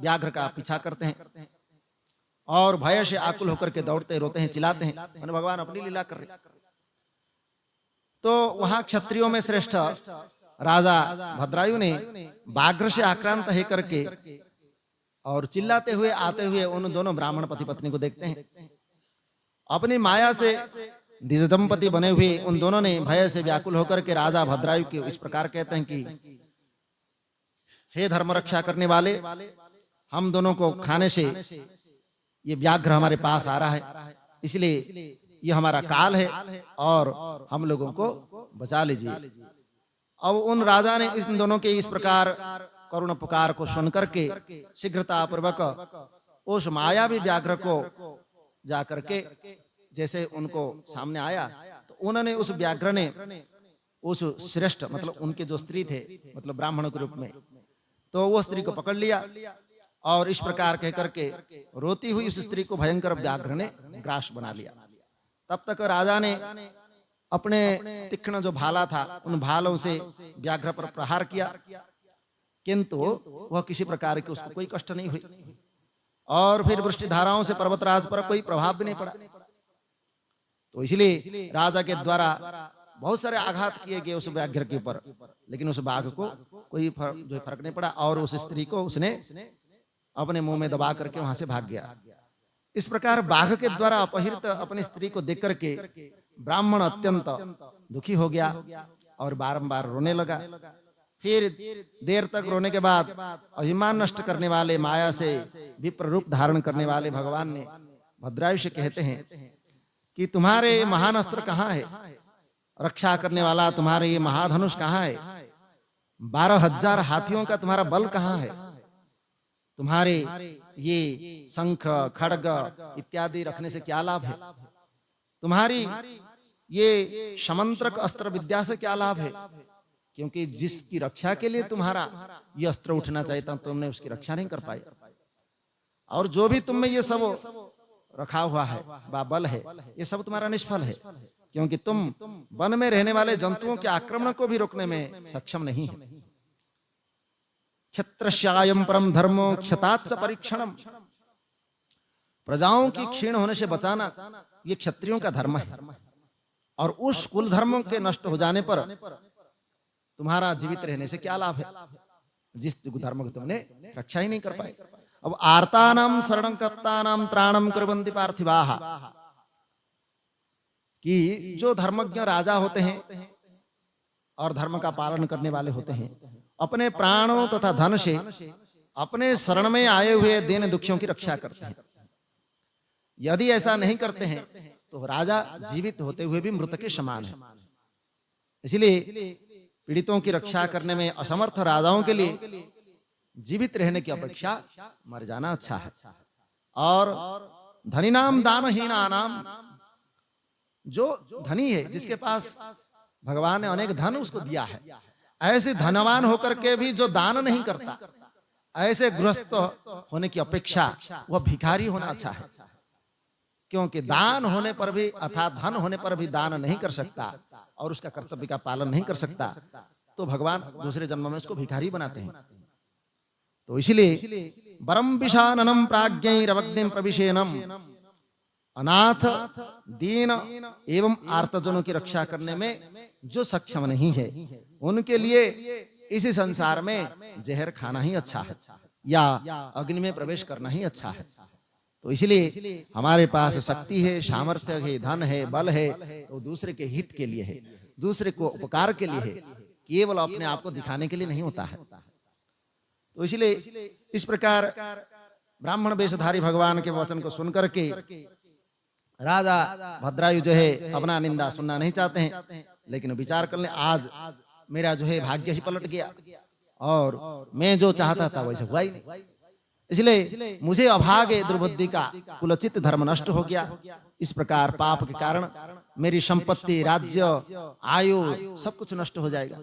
व्याघ्र का पीछा करते हैं और भय से आकुल होकर के दौड़ते रोते हैं, चिल्लाते हैं, मैंने भगवान अपनी लीला कर रहे। तो वहां क्षत्रियों में श्रेष्ठ राजा भद्रायु ने व्याघ्र से आक्रांत है करके और चिल्लाते हुए आते हुए उन दोनों ब्राह्मण पति पत्नी को देखते हैं। अपनी माया से द्विज दंपति बने हुए उन दोनों ने भय से व्याकुल होकर के राजा भद्रायु के इस प्रकार कहते हैं कि हे धर्म रक्षा करने वाले, हम दोनों को खाने से ये व्याघ्र हमारे पास आ रहा है, इसलिए ये हमारा काल है और हम लोगों को बचा लीजिए। अब उन राजा ने इन दोनों के इस प्रकार करुण पुकार को सुन करके शीघ्रता पूर्वक उस मायावी व्याघ्र को जाकर के जैसे उनको सामने आया, तो उन्होंने उस व्याघ्र ने उस श्रेष्ठ, मतलब उनके जो स्त्री थे, मतलब ब्राह्मण के रूप में, तो वो स्त्री को पकड़ लिया और इस प्रकार कह करके रोती हुई उस स्त्री को भयंकर व्याघ्र ने ग्रास बना लिया। तब तक राजा ने अपने तीक्ष्ण जो भाला था उन भालों से व्याघ्र पर प्रहार किया, किंतु वह किसी प्रकार की उसको कोई कष्ट नहीं हुई और फिर वृष्टि धाराओं से पर्वतराज पर कोई प्रभाव भी नहीं पड़ा। तो इसलिए राजा के द्वारा बहुत सारे आघात किए गए उस व्याघ्र के ऊपर, लेकिन उस बाघ को कोई फर्क नहीं पड़ा और उस स्त्री को उसने अपने मुंह में दबा करके वहां से भाग गया। इस प्रकार बाघ के द्वारा अपहृत अपनी स्त्री को देख करके ब्राह्मण अत्यंत दुखी हो गया और बारंबार रोने लगा। फिर देर तक रोने के बाद अभिमान नष्ट करने वाले, माया से विप्र रूप धारण करने वाले भगवान ने भद्रायु से कहते हैं कि तुम्हारे महान अस्त्र कहाँ है, रक्षा करने वाला तुम्हारे ये महाधनुष कहाँ है, 12,000 हाथियों का तुम्हारा बल कहाँ है, तुम्हारे ये शंख खड्ग इत्यादि रखने से क्या लाभ है, तुम्हारी ये समंत्रक अस्त्र विद्या से क्या लाभ है, क्योंकि जिसकी रक्षा के लिए तुम्हारा ये अस्त्र उठना चाहिए था तुमने उसकी रक्षा नहीं कर पाए, और जो भी तुम में ये सब रखा हुआ है बल है, ये सब तुम्हारा निष्फल है, क्योंकि तुम वन में रहने वाले जंतुओं के आक्रमण को भी रोकने में सक्षम नहीं है। क्षत्रस्यायं परम धर्मो क्षताच्च परीक्षणम, प्रजाओं की क्षीण होने से बचाना ये क्षत्रियों का धर्म है, और उस कुल धर्मों के नष्ट हो जाने पर तुम्हारा जीवित रहने से क्या लाभ है, जिस धर्म को तुमने रक्षा ही नहीं कर पाए। अब आर्तानाम शरणं कर्तानाम त्राणं कुर्वन्ति पार्थिवाः, कि जो धर्मज्ञ राजा होते हैं और धर्म का पालन करने वाले होते हैं, अपने प्राणों तथा धन से अपने शरण में आए हुए दीन दुखियों की रक्षा करते हैं। यदि ऐसा नहीं करते हैं तो राजा जीवित होते हुए भी मृत के समान है। इसलिए पीड़ितों की रक्षा करने में असमर्थ राजाओं के लिए जीवित रहने की अपेक्षा मर जाना अच्छा है। और धनीनाम दानहीनानाम, जो धनी है जिसके पास भगवान ने अनेक धन उसको दिया है, ऐसे धनवान होकर के भी जो दान नहीं करता, ऐसे गृहस्थ होने की अपेक्षा वह भिखारी होना अच्छा है, क्योंकि दान होने पर भी अर्थात धन होने पर भी दान नहीं कर सकता और उसका कर्तव्य का पालन नहीं कर सकता, तो भगवान दूसरे जन्म में उसको भिखारी बनाते हैं। तो इसलिए वरम विषाननम प्राज्ञैरवग्निम प्रविशेनम, अनाथ दीन एवं आर्तजनों की रक्षा करने में जो सक्षम नहीं है, उनके लिए इसी संसार में जहर खाना ही अच्छा है या अग्नि में प्रवेश करना ही अच्छा है। तो इसलिए हमारे पास शक्ति है, सामर्थ्य है, धन है, बल है, तो दूसरे के हित के लिए है, दूसरे को उपकार के लिए है, केवल अपने आप को दिखाने के लिए नहीं होता है। तो इसलिए इस प्रकार ब्राह्मण वेशधारी भगवान के वचन को सुनकर के राजा भद्रायु जो है अपना निंदा सुनना नहीं चाहते हैं, लेकिन विचार कर ले आज मेरा जो है भाग्य ही पलट गया और मैं जो चाहता था वैसे हुआ ही नहीं, इसलिए मुझे अभागे दुर्बुद्धि का कुलचित धर्म नष्ट हो गया। इस प्रकार पाप के कारण मेरी संपत्ति, राज्य, आयु सब कुछ नष्ट हो जाएगा।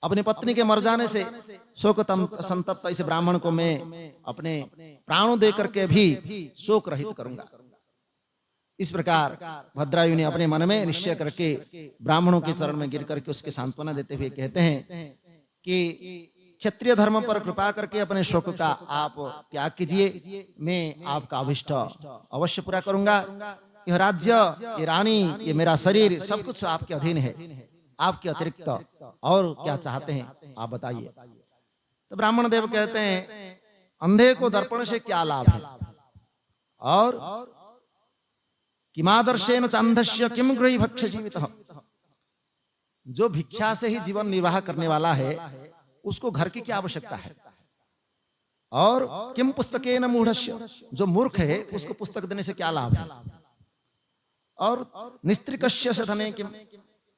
अपनी पत्नी के मर जाने से शोक संतप्त इस ब्राह्मण को मैं अपने प्राणों दे करके भी शोक रहित करूंगा। इस प्रकार भद्रायु ने अपने मन में निश्चय करके ब्राह्मणों के चरण में गिर करके उसके सांत्वना देते हुए कहते हैं कि क्षत्रिय धर्म पर कृपा करके अपने शोक का आप त्याग कीजिए, मैं आपका अभिष्ट अवश्य पूरा करूंगा। यह राज्य, ये रानी, ये मेरा शरीर सब कुछ आपके अधीन है, आपके अतिरिक्त और क्या चाहते हैं आप बताइए। तो ब्राह्मण देव कहते हैं अंधे को दर्पण से क्या लाभ है और किमादर्शेन चांधस्य किम गृही भक्ष जीवितः, जो भिक्षा से ही जीवन निर्वाह करने वाला है उसको घर की क्या आवश्यकता है, और किम पुस्तकेन मूढ़स्य, जो मूर्ख है उसको पुस्तक देने से क्या लाभ है, और निस्त्रिकस्य धने किम,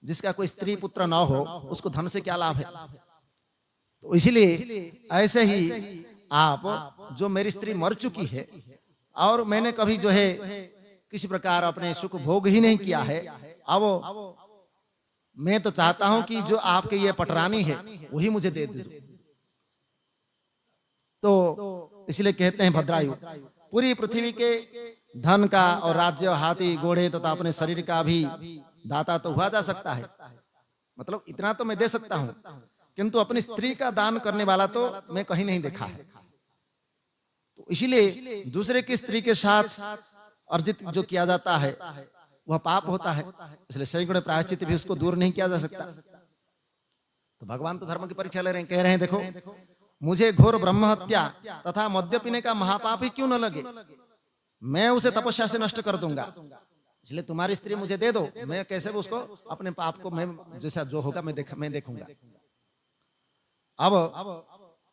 जिसका कोई स्त्री पुत्र न हो उसको धन से क्या लाभ है। तो इसलिए ऐसे ही आप जो मेरी स्त्री मर चुकी है और मैंने कभी जो है किसी प्रकार अपने सुख भोग ही नहीं किया है, अब मैं तो चाहता हूं कि जो आपके ये पटरानी है वही मुझे दे दीजिए। तो इसलिए कहते हैं भद्रायु पूरी पृथ्वी के धन का और राज्य, हाथी घोड़े तथा अपने शरीर का भी दाता तो हुआ जा सकता है, मतलब इतना तो मैं दे सकता हूं, किंतु अपनी स्त्री का दान करने वाला तो मैं कहीं नहीं देखा है। तो इसीलिए दूसरे की स्त्री के साथ अर्जित जो किया जाता है वह पाप होता है, इसलिए सैकड़ों प्रायश्चित भी उसको दूर नहीं किया जा सकता। तो भगवान तो धर्म की परीक्षा ले रहे हैं, कह रहे हैं देखो मुझे घोर ब्रह्म हत्या तथा मद्य पीने का महापाप ही क्यों न लगे, मैं उसे तपस्या से नष्ट कर दूंगा, इसलिए तुम्हारी स्त्री मुझे दे दो, मैं कैसे भी उसको अपने पाप को मैं जैसा जो होगा मैं देखूंगा। अब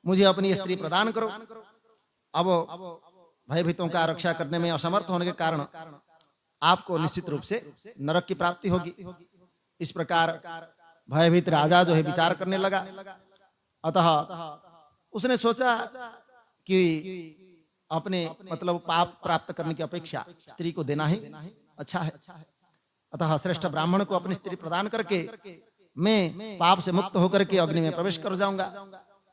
मुझे अपनी स्त्री प्रदान करो। अब भयभीतों का रक्षा करने में असमर्थ होने के कारण आपको निश्चित रूप से नरक की प्राप्ति होगी। इस प्रकार भयभीत राजा जो है विचार करने लगा, अतः उसने सोचा कि अपने मतलब पाप प्राप्त करने की अपेक्षा स्त्री को देना ही अच्छा है, अतः श्रेष्ठ ब्राह्मण को अपनी स्त्री प्रदान करके मैं पाप से मुक्त होकर के अग्नि में प्रवेश कर जाऊंगा।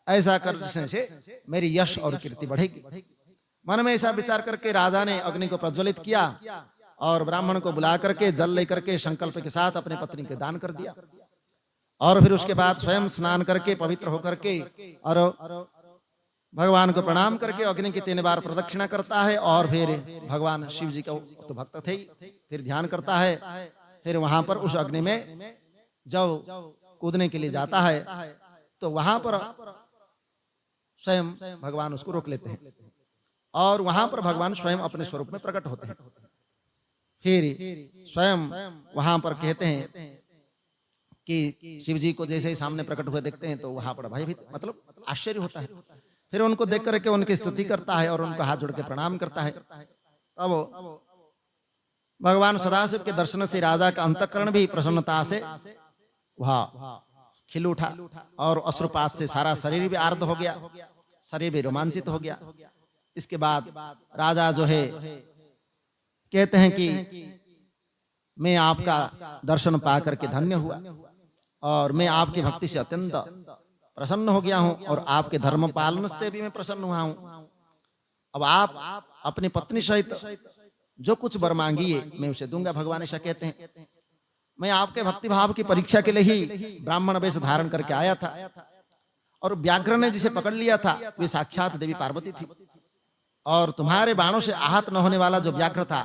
ऐसा करने से मेरी यश और कीर्ति बढ़ेगी। मन में ऐसा विचार करके राजा ने अग्नि को प्रज्वलित किया और ब्राह्मण को बुला करके जल लेकर के संकल्प के साथ अपने पत्नी के दान कर दिया, और फिर उसके बाद स्वयं स्नान करके पवित्र होकर के और भगवान को प्रणाम करके अग्नि की 3 बार प्रदक्षिणा करता है, और फिर भगवान शिव जी का तो भक्त थे ही, फिर ध्यान करता है, फिर वहां पर उस अग्नि में जब कूदने के लिए जाता है तो वहां पर स्वयं भगवान उसको रोक लेते हैं और वहां पर भगवान स्वयं अपने स्वरूप में प्रकट होते हैं। फिर स्वयं वहां पर कहते हैं कि शिव जी को जैसे ही सामने प्रकट हुए देखते हैं तो वहां पर भयभीत मतलब आश्चर्य होता है। फिर उनको देख करके उनकी स्तुति करता है और उनको हाथ जोड़ के प्रणाम करता है। तब भगवान सदाशिव के दर्शन से राजा का अंतःकरण भी प्रसन्नता से वह खिल उठा और अश्रुपात से सारा शरीर भी आर्द्र हो गया, शरीर भी रोमांचित हो गया। इसके बाद राजा जो है कहते हैं कि मैं आपका दर्शन पा करके धन्य हुआ और मैं आपकी भक्ति से अत्यंत प्रसन्न हो गया हूं और आपके धर्म पालन से भी मैं प्रसन्न हुआ हूं। अब आप अपनी पत्नी सहित जो कुछ वर मांगिए मैं उसे दूंगा। भगवान ऐसा कहते हैं। मैं आपके भक्ति भाव की परीक्षा के लिए ही ब्राह्मण वेश धारण करके आया था, और व्याघ्र ने जिसे पकड़ लिया था वे साक्षात देवी पार्वती थी, और तुम्हारे बाणों से आहत न होने वाला जो व्याघ्र था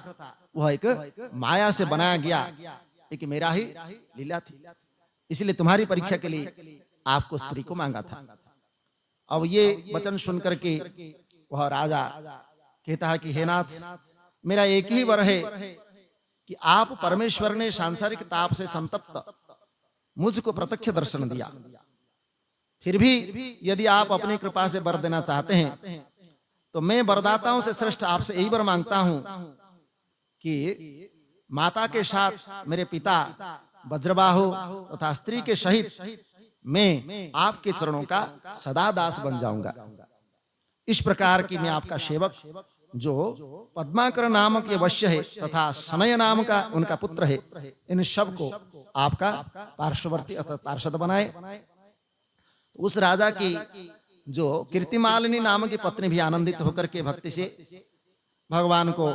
वह एक माया से बनाया गया, एक मेरा ही लीला थी। इसलिए तुम्हारी परीक्षा के लिए आपको स्त्री को मांगा था। अब ये वचन सुन करके वह राजा कहता है कि हे नाथ, मेरा एक ही वर है कि आप परमेश्वर ने सांसारिक ताप से संतप्त मुझको प्रत्यक्ष दर्शन दिया, फिर भी यदि आप अपनी कृपा से वर देना चाहते हैं तो मैं वरदाताओं से श्रेष्ठ आपसे यही वर मांगता हूं कि माता के साथ मेरे पिता वज्रबाहु तथा स्त्री के सहित मैं आपके चरणों का सदा दास बन जाऊंगा। इस प्रकार की मैं आपका सेवक, जो पद्माकर नामक ये वश्य है तथा शनय नाम का उनका पुत्र है, इन सब को आपका पार्श्ववर्ती अर्थात पार्षद बनाए। उस राजा की जो कीर्तिमालिनी नाम की पत्नी भी आनंदित होकर के भक्ति से भगवान को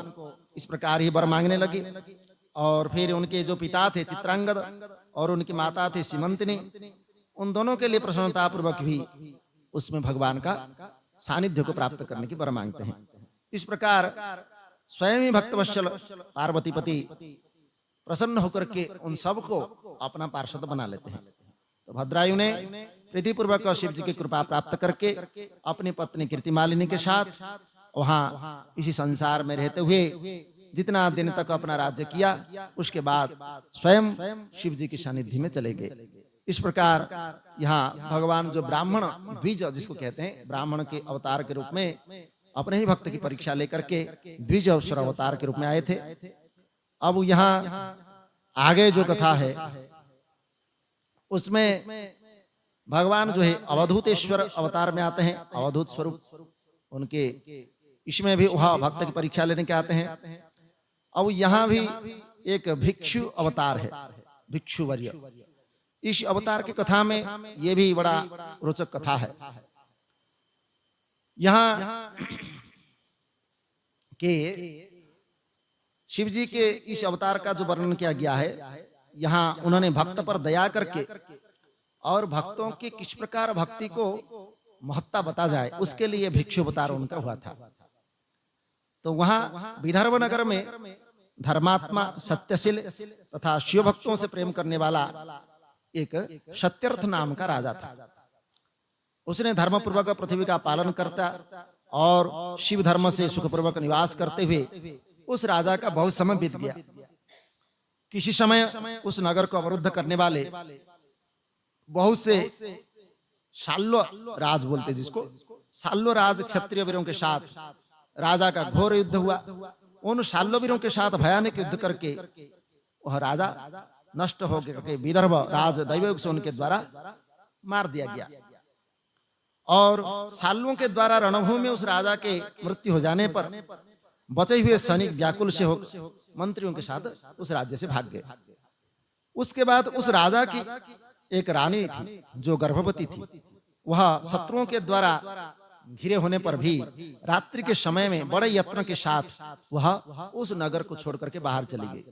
इस प्रकार ही वर मांगने लगी। और फिर उनके जो पिता थे चित्रांगद और उनकी माता थी सीमंतिनी, उन दोनों के लिए प्रसन्नता पूर्वक भी उसमें भगवान का सानिध्य को प्राप्त करने की वर मांगते हैं। इस प्रकार स्वयं ही भक्तवत्सल पार्वतीपति प्रसन्न होकर के उन सबको अपना पार्षद बना लेते हैं। तो भद्रायु ने प्रीतिपूर्वक शिव जी की कृपा प्राप्त करके अपनी पत्नी कीर्तिमालिनी के साथ वहां इसी संसार में रहते हुए जितना दिन तक अपना राज्य किया, उसके बाद स्वयं शिव जी की सानिध्य में चले गए। इस प्रकार यहाँ भगवान जो ब्राह्मण द्विज जिसको कहते हैं, ब्राह्मण के अवतार के रूप में अपने ही भक्त की परीक्षा लेकर के द्विज अवसर अवतार के रूप में आए थे। अब यहाँ आगे जो कथा है उसमें भगवान जो है अवधूतेश्वर अवतार में आते हैं, अवधूत स्वरूप उनके, इसमें भी वह भक्त की परीक्षा लेने के आते हैं। अब यहाँ भी एक भिक्षु अवतार है, भिक्षु वर्य। इस अवतार की कथा में ये भी बड़ा रोचक कथा है। यहाँ के शिव जी के इस अवतार का जो वर्णन किया गया है, यहाँ उन्होंने भक्त पर दया करके और भक्तों की किस प्रकार भक्ति को महत्ता बता जाए उसके लिए भिक्षु अवतार उनका हुआ था। तो वहां विदर्भ नगर में धर्मात्मा सत्यशील तथा शिव भक्तों से प्रेम करने वाला एक सत्यर्थ नाम का राजा था। उसने धर्मपूर्वक पृथ्वी का पालन करता और शिव धर्म से सुखपूर्वक निवास करते हुए उस राजा का बहुत समय बीत गया। किसी समय उस नगर को अवरुद्ध करने वाले बहुत से शाल्व राज बोलते जिसको, शाल्व राज क्षत्रिय वीरों के साथ राजा का घोर युद्ध हुआ। उन शाल्व वीरों के साथ भयानक युद्ध करके वह राजा नष्ट हो गए। विदर्भ राज दैवयोग से उनके द्वारा मार दिया गया। और शाल्वों के द्वारा रणभूमि में उस राजा के मृत्यु हो जाने पर बचे हुए सैनिक व्याकुल से हो मंत्रियों के साथ उस राज्य से भाग गए। उसके बाद उस राजा की एक रानी थी जो गर्भवती थी। वह शत्रुओं के द्वारा घिरे होने पर भी रात्रि के समय में बड़े यत्न के साथ वह उस नगर को छोड़ करके बाहर चली गई।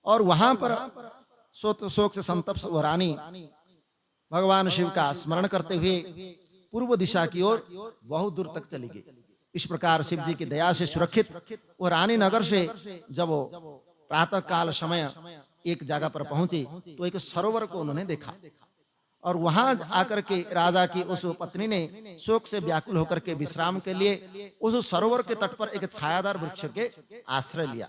और वहां पर शोक से संतप्त वह रानी भगवान शिव का स्मरण करते हुए पूर्व दिशा की ओर बहुत दूर तक चली गई। इस प्रकार शिव जी की दया से सुरक्षित वो रानी नगर से जब वो प्रातः काल समय एक जगह पर पहुंची तो एक सरोवर को उन्होंने देखा। और वहां आकर के राजा की उस पत्नी ने शोक से व्याकुल होकर के विश्राम के लिए उस सरोवर के तट पर एक छायादार वृक्ष के आश्रय लिया।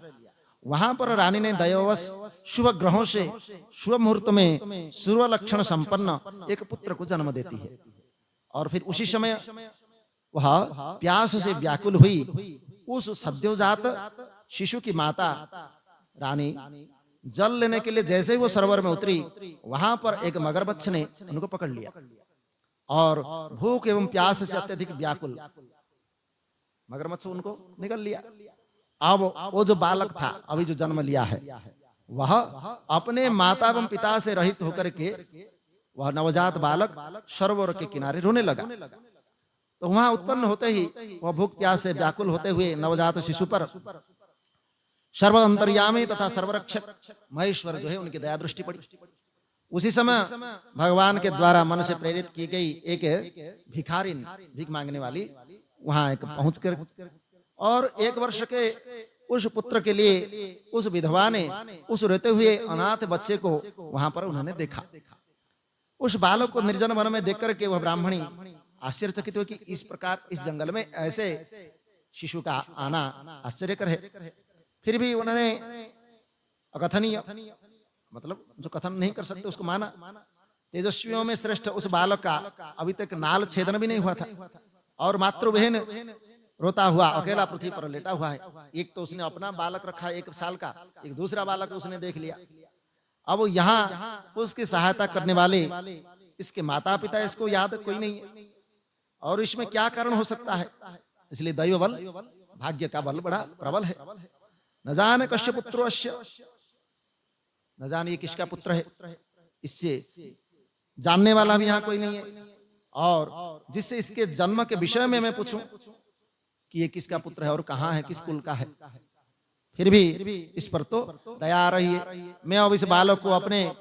वहां पर रानी ने दैववश शुभ ग्रहों से शुभ मुहूर्त में सूर्य लक्षण संपन्न एक पुत्र को जन्म देती है। और फिर उसी समय वह प्यास से व्याकुल हुई। उस सद्योजात शिशु की माता रानी जल लेने के लिए जैसे ही वो सरोवर में उतरी, वहां पर एक मगरमच्छ ने उनको पकड़ लिया और भूख एवं प्यास से अत्यधिक व्याकुल मगरमच्छ उनको निगल लिया। अब वो जो बालक था अभी जो जन्म लिया है, वह अपने माता एवं पिता से रहित होकर के वह नवजात बालक सरोवर के किनारे रोने लगा। तो वहां उत्पन्न होते ही वह भूख प्यास से व्याकुल होते हुए नवजात शिशु पर सर्व अंतर्यामी तथा सर्वरक्षक महेश्वर जो है उनकी दया दृष्टि पड़ी। उसी समय भगवान के द्वारा मन से प्रेरित की गई एक भिखारिन, भीख मांगने वाली, वहां एक पहुंच कर और 1 वर्ष के उस पुत्र के लिए उस विधवा ने उस रोते हुए अनाथ बच्चे को वहां पर उन्होंने देखा। उस बालक को निर्जन वन में देख करके वह ब्राह्मणी आश्चर्यचकित हुई कि इस प्रकार इस जंगल में ऐसे शिशु का आना आश्चर्यकर है। फिर भी उन्होंने अकथनीय, मतलब जो कथन नहीं कर सकते उसको माना। तेजस्वियों में श्रेष्ठ उस बालक का अभी तक नाल छेदन भी नहीं हुआ था और मातृविहीन रोता हुआ अकेला पृथ्वी पर लेटा हुआ है। एक तो उसने अपना बालक रखा 1 साल का, एक दूसरा बालक उसने देख लिया। अब यहाँ उसकी सहायता करने वाले इसके माता पिता, इसको याद कोई नहीं है। और इसमें क्या कारण हो सकता है? इसलिए दैव बल, भाग्य का बल बड़ा प्रबल है। न जाने कश्य पुत्रो अश्य, न जाने ये किसका पुत्र है, इससे जानने वाला भी यहाँ कोई नहीं है। और जिससे इसके जन्म के विषय में मैं पूछूं कि ये किसका पुत्र है और कहाँ है, किस कुल का है, फिर भी इस पर तो दया आ रही है। मैं अब इस बालक को अपने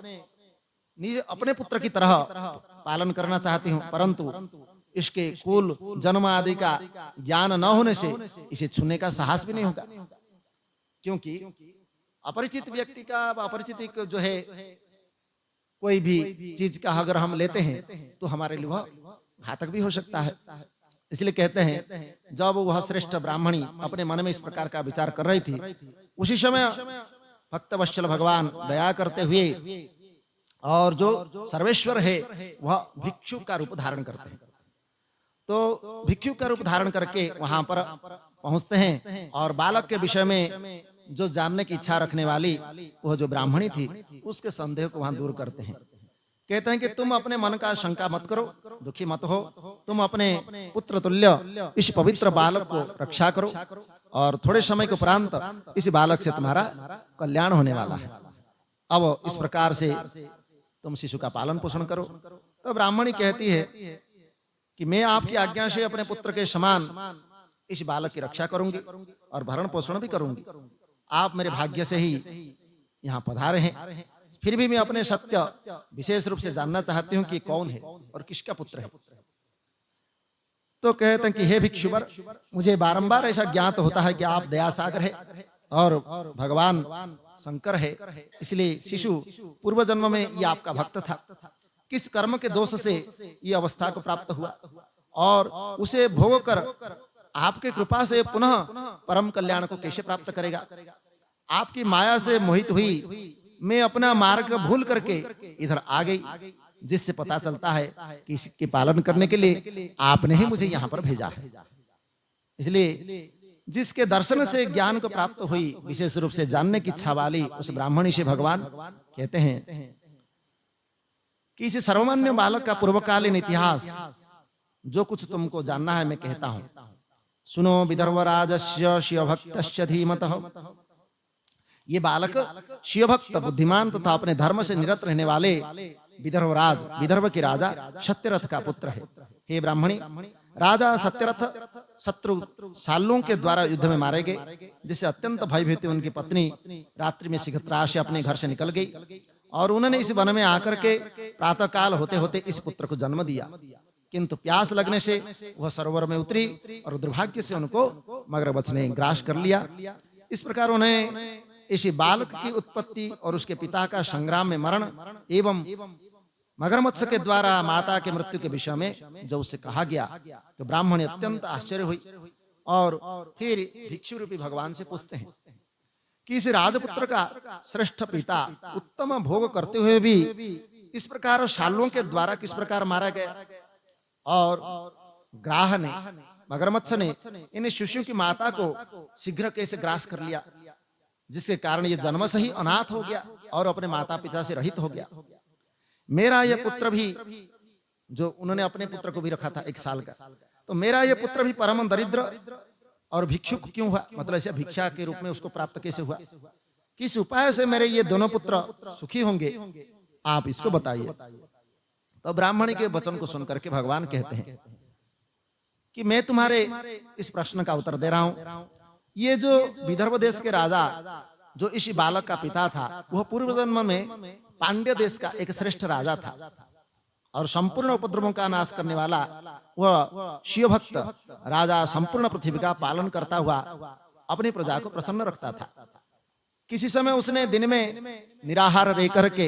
पुत्र की तरह पालन करना चाहती हूँ, परंतु इसके कुल जन्म आदि का ज्ञान न होने से इसे छूने का साहस भी नहीं होगा। क्योंकि अपरिचित व्यक्ति का, अपरिचित जो है कोई भी चीज का अगर हम लेते हैं तो हमारे लिए वह घातक भी हो सकता है। इसलिए कहते हैं जब वह श्रेष्ठ ब्राह्मणी अपने मन में इस प्रकार का विचार कर रही थी, उसी समय भक्तवत्सल भगवान दया करते हुए और जो सर्वेश्वर है वह भिक्षु का रूप धारण करते हैं। तो भिक्षु का रूप धारण करके वहां पर पहुंचते हैं और बालक के विषय में जो जानने की इच्छा रखने वाली वह जो ब्राह्मणी थी उसके संदेह को वहां दूर करते हैं। कहते हैं कि तुम अपने मन का शंका मत करो, दुखी मत हो, तुम अपने पुत्र तुल्य इस पवित्र बालक को रक्षा करो और थोड़े समय के उपरांत इस बालक से तुम्हारा कल्याण होने वाला है। अब इस प्रकार से तुम शिशु का पालन पोषण करो। तो ब्राह्मणी कहती है कि मैं आपकी आज्ञा से अपने पुत्र के समान इस बालक की रक्षा करूंगी और भरण पोषण भी करूंगी। आप मेरे भाग्य से ही यहाँ पधारे हैं, फिर भी मैं अपने सत्य विशेष रूप से जानना चाहती हूँ कि कौन है और किसका पुत्र है। तो कहते हैं कि हे भिक्षुवर, मुझे बारंबार ऐसा ज्ञात होता है कि आप दया सागर है और भगवान शंकर है, इसलिए शिशु पूर्व जन्म में ये आपका भक्त था। किस कर्म के दोष से ये अवस्था को प्राप्त हुआ और उसे भोग कर आपके कृपा से पुनः परम कल्याण को कैसे प्राप्त करेगा। आपकी माया से मोहित हुई मैं अपना मार्ग भूल करके इधर आ गई, जिससे पता चलता है कि इसके पालन करने के लिए आपने ही मुझे यहाँ पर भेजा है। इसलिए जिसके दर्शन से ज्ञान को प्राप्त हुई, विशेष रूप से जानने की इच्छा वाली उस ब्राह्मणी से भगवान कहते हैं कि इस सर्वमान्य बालक का पूर्वकालीन इतिहास जो कुछ तुमको जानना है मैं कहता हूं। सुनो विदर्भराजस्य शिवभक्तस्य धीमतः। ये बालक शिवभक्त, बुद्धिमान तथा अपने धर्म से निरत रहने वाले विदर्भराज, विदर्भ के राजा सत्यरथ का पुत्र है। हे ब्राह्मणी, राजा सत्यरथ शत्रु सालों के द्वारा युद्ध में मारे गए, जिससे अत्यंत भयभीत उनकी पत्नी रात्रि में शीघ्रता से अपने घर से निकल गई और उन्होंने इस वन में आकर के प्रातः काल होते होते इस पुत्र को जन्म दिया। किंतु प्यास लगने से वह सरोवर में उतरी और दुर्भाग्य से उनको मगरमच्छ ने ग्रास कर लिया। इस प्रकार उन्हें इसी बालक की उत्पत्ति और उसके पिता का संग्राम में मरण एवं मगरमच्छ के द्वारा माता के मृत्यु के विषय में जब उससे कहा गया तो ब्राह्मण अत्यंत आश्चर्य हुई और फिर भिक्षु रूपी भगवान से पूछते हैं कि इस राजपुत्र का श्रेष्ठ पिता उत्तम भोग करते हुए भी इस प्रकार शालों के द्वारा किस प्रकार मारा गया और ग्राह ने, मगरमच्छ ने इन शिशु की माता को शीघ्र कैसे ग्रास कर लिया, जिसके कारण ये जन्म से ही अनाथ हो गया और अपने माता पिता से रहित हो गया। मेरा ये पुत्र भी, जो उन्होंने अपने पुत्र को भी रखा था 1 साल का, तो मेरा ये पुत्र भी परम दरिद्र और भिक्षुक क्यों हुआ, मतलब ऐसे भिक्षा के रूप में उसको प्राप्त कैसे हुआ, किस उपाय से मेरे ये दोनों पुत्र सुखी होंगे, आप इसको बताइए। तो ब्राह्मणी के वचन को सुनकर के भगवान कहते हैं कि मैं तुम्हारे इस प्रश्न का उत्तर दे रहा हूं। ये जो विदर्भ देश के राजा जो इस बालक का पिता था, वह पूर्व जन्म में पांड्य देश का एक श्रेष्ठ राजा था और संपूर्ण उपद्रवों का नाश करने वाला वह शिव भक्त राजा संपूर्ण पृथ्वी का पालन करता हुआ अपनी प्रजा को प्रसन्न रखता था। किसी समय उसने दिन में निराहार रह करके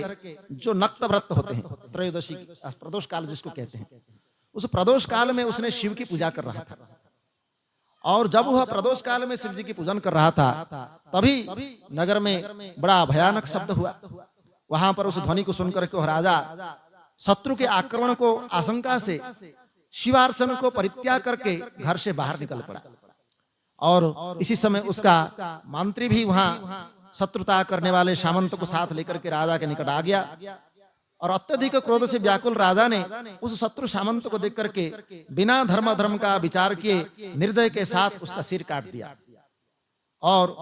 जो नक्त व्रत होते हैं, त्रयोदशी प्रदोष काल जिसको कहते हैं, उस प्रदोष काल में उसने शिव की पूजा कर रहा था। और जब वह प्रदोष काल में शिव जी की पूजन कर रहा था, तभी नगर में बड़ा भयानक शब्द हुआ। वहां पर उस ध्वनि को सुनकर के वह राजा शत्रु के आक्रमण को आशंका से शिवार्चन को परित्याग करके घर से बाहर निकल पड़ा। और इसी समय उसका मंत्री भी वहां शत्रुता करने वाले सामंत को साथ लेकर के राजा के निकट आ गया। और अत्यधिक क्रोध से व्याकुल राजा ने उस शत्रु सामंत को देख करके बिना धर्म का विचार किए निर्दय के साथ उसका सिर काट दिया। और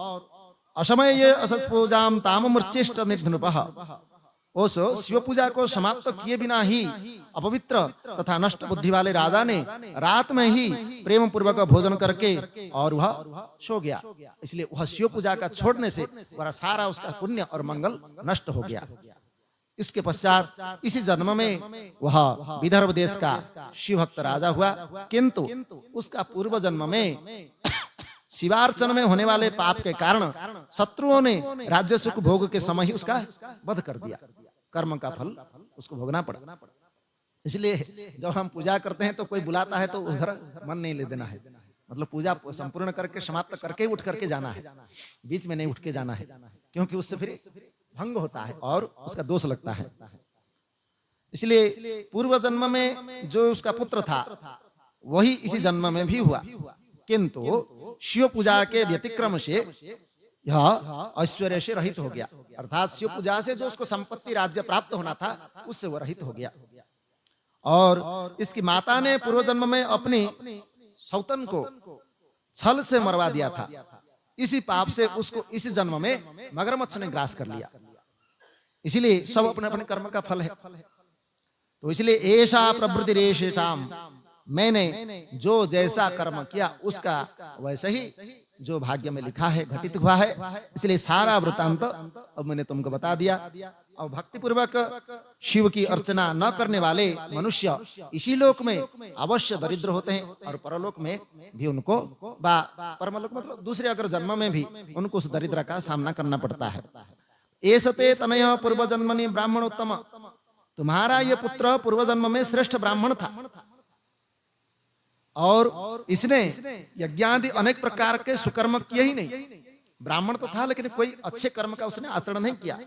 असमय ये असस पूजाम ताम मूर्चिष्ट निर्धनुपः, उस शिव पूजा को समाप्त किए बिना ही अपवित्र तथा नष्ट बुद्धि वाले राजा ने रात में ही प्रेम पूर्वक भोजन करके और वह सो गया। इसलिए वह शिव पूजा का छोड़ने से वह सारा उसका पुण्य और मंगल नष्ट हो गया। इसके पश्चात इसी जन्म में वह विदर्भ देश का शिव भक्त राजा हुआ, किंतु उसका पूर्व जन्म में शिवार्चन में होने वाले पाप के कारण शत्रुओं ने राज्य सुख भोग के समय ही उसका वध कर दिया। कर्म का फल उसको भोगना पड़ा। इसलिए जब हम पूजा करते हैं तो कोई बुलाता है तो उधर मन नहीं ले देना है, मतलब पूजा संपूर्ण करके समाप्त करके उठ करके जाना है, बीच में नहीं उठ के जाना है, क्योंकि उससे फिर भंग होता है और उसका दोष लगता है। इसलिए पूर्व जन्म में जो उसका पुत्र था वही इसी जन्म में भी हुआ, किंतु शिव पूजा के व्यतिक्रम से यह ऐश्वर्य से रहित हो गया। अर्थात शिव पूजा से जो उसको संपत्ति राज्य प्राप्त होना था उससे वह रहित हो गया। और इसकी माता ने पूर्व जन्म में अपनी सौतन को छल से मरवा दिया था। इसी पाप से उसको इस जन्म में मगरमच्छ ने ग्रास कर लिया। इसीलिए सब अपने अपने कर्म का फल है। तो इसलिए ऐसा प्रवृत्ति रेशेषाम, मैंने जो जैसा कर्म किया उसका वैसे ही जो भाग्य में लिखा है घटित हुआ है। इसलिए सारा वृतांत अब मैंने तुमको बता दिया। और भक्ति पूर्वक शिव की अर्चना न करने वाले मनुष्य इसी लोक में अवश्य दरिद्र होते हैं और परलोक में भी उनको परमलोक मतलब दूसरे अगर जन्म में भी उनको उस दरिद्र का सामना करना पड़ता है। एसते तनय पूर्व जन्मनि ब्राह्मणोत्तम, तुम्हारा ये पुत्र पूर्व जन्म में श्रेष्ठ ब्राह्मण था और इसने यज्ञादि अनेक प्रकार के सुकर्म किए ही नहीं। ब्राह्मण तो था लेकिन कोई अच्छे कर्म का उसने आचरण नहीं किया,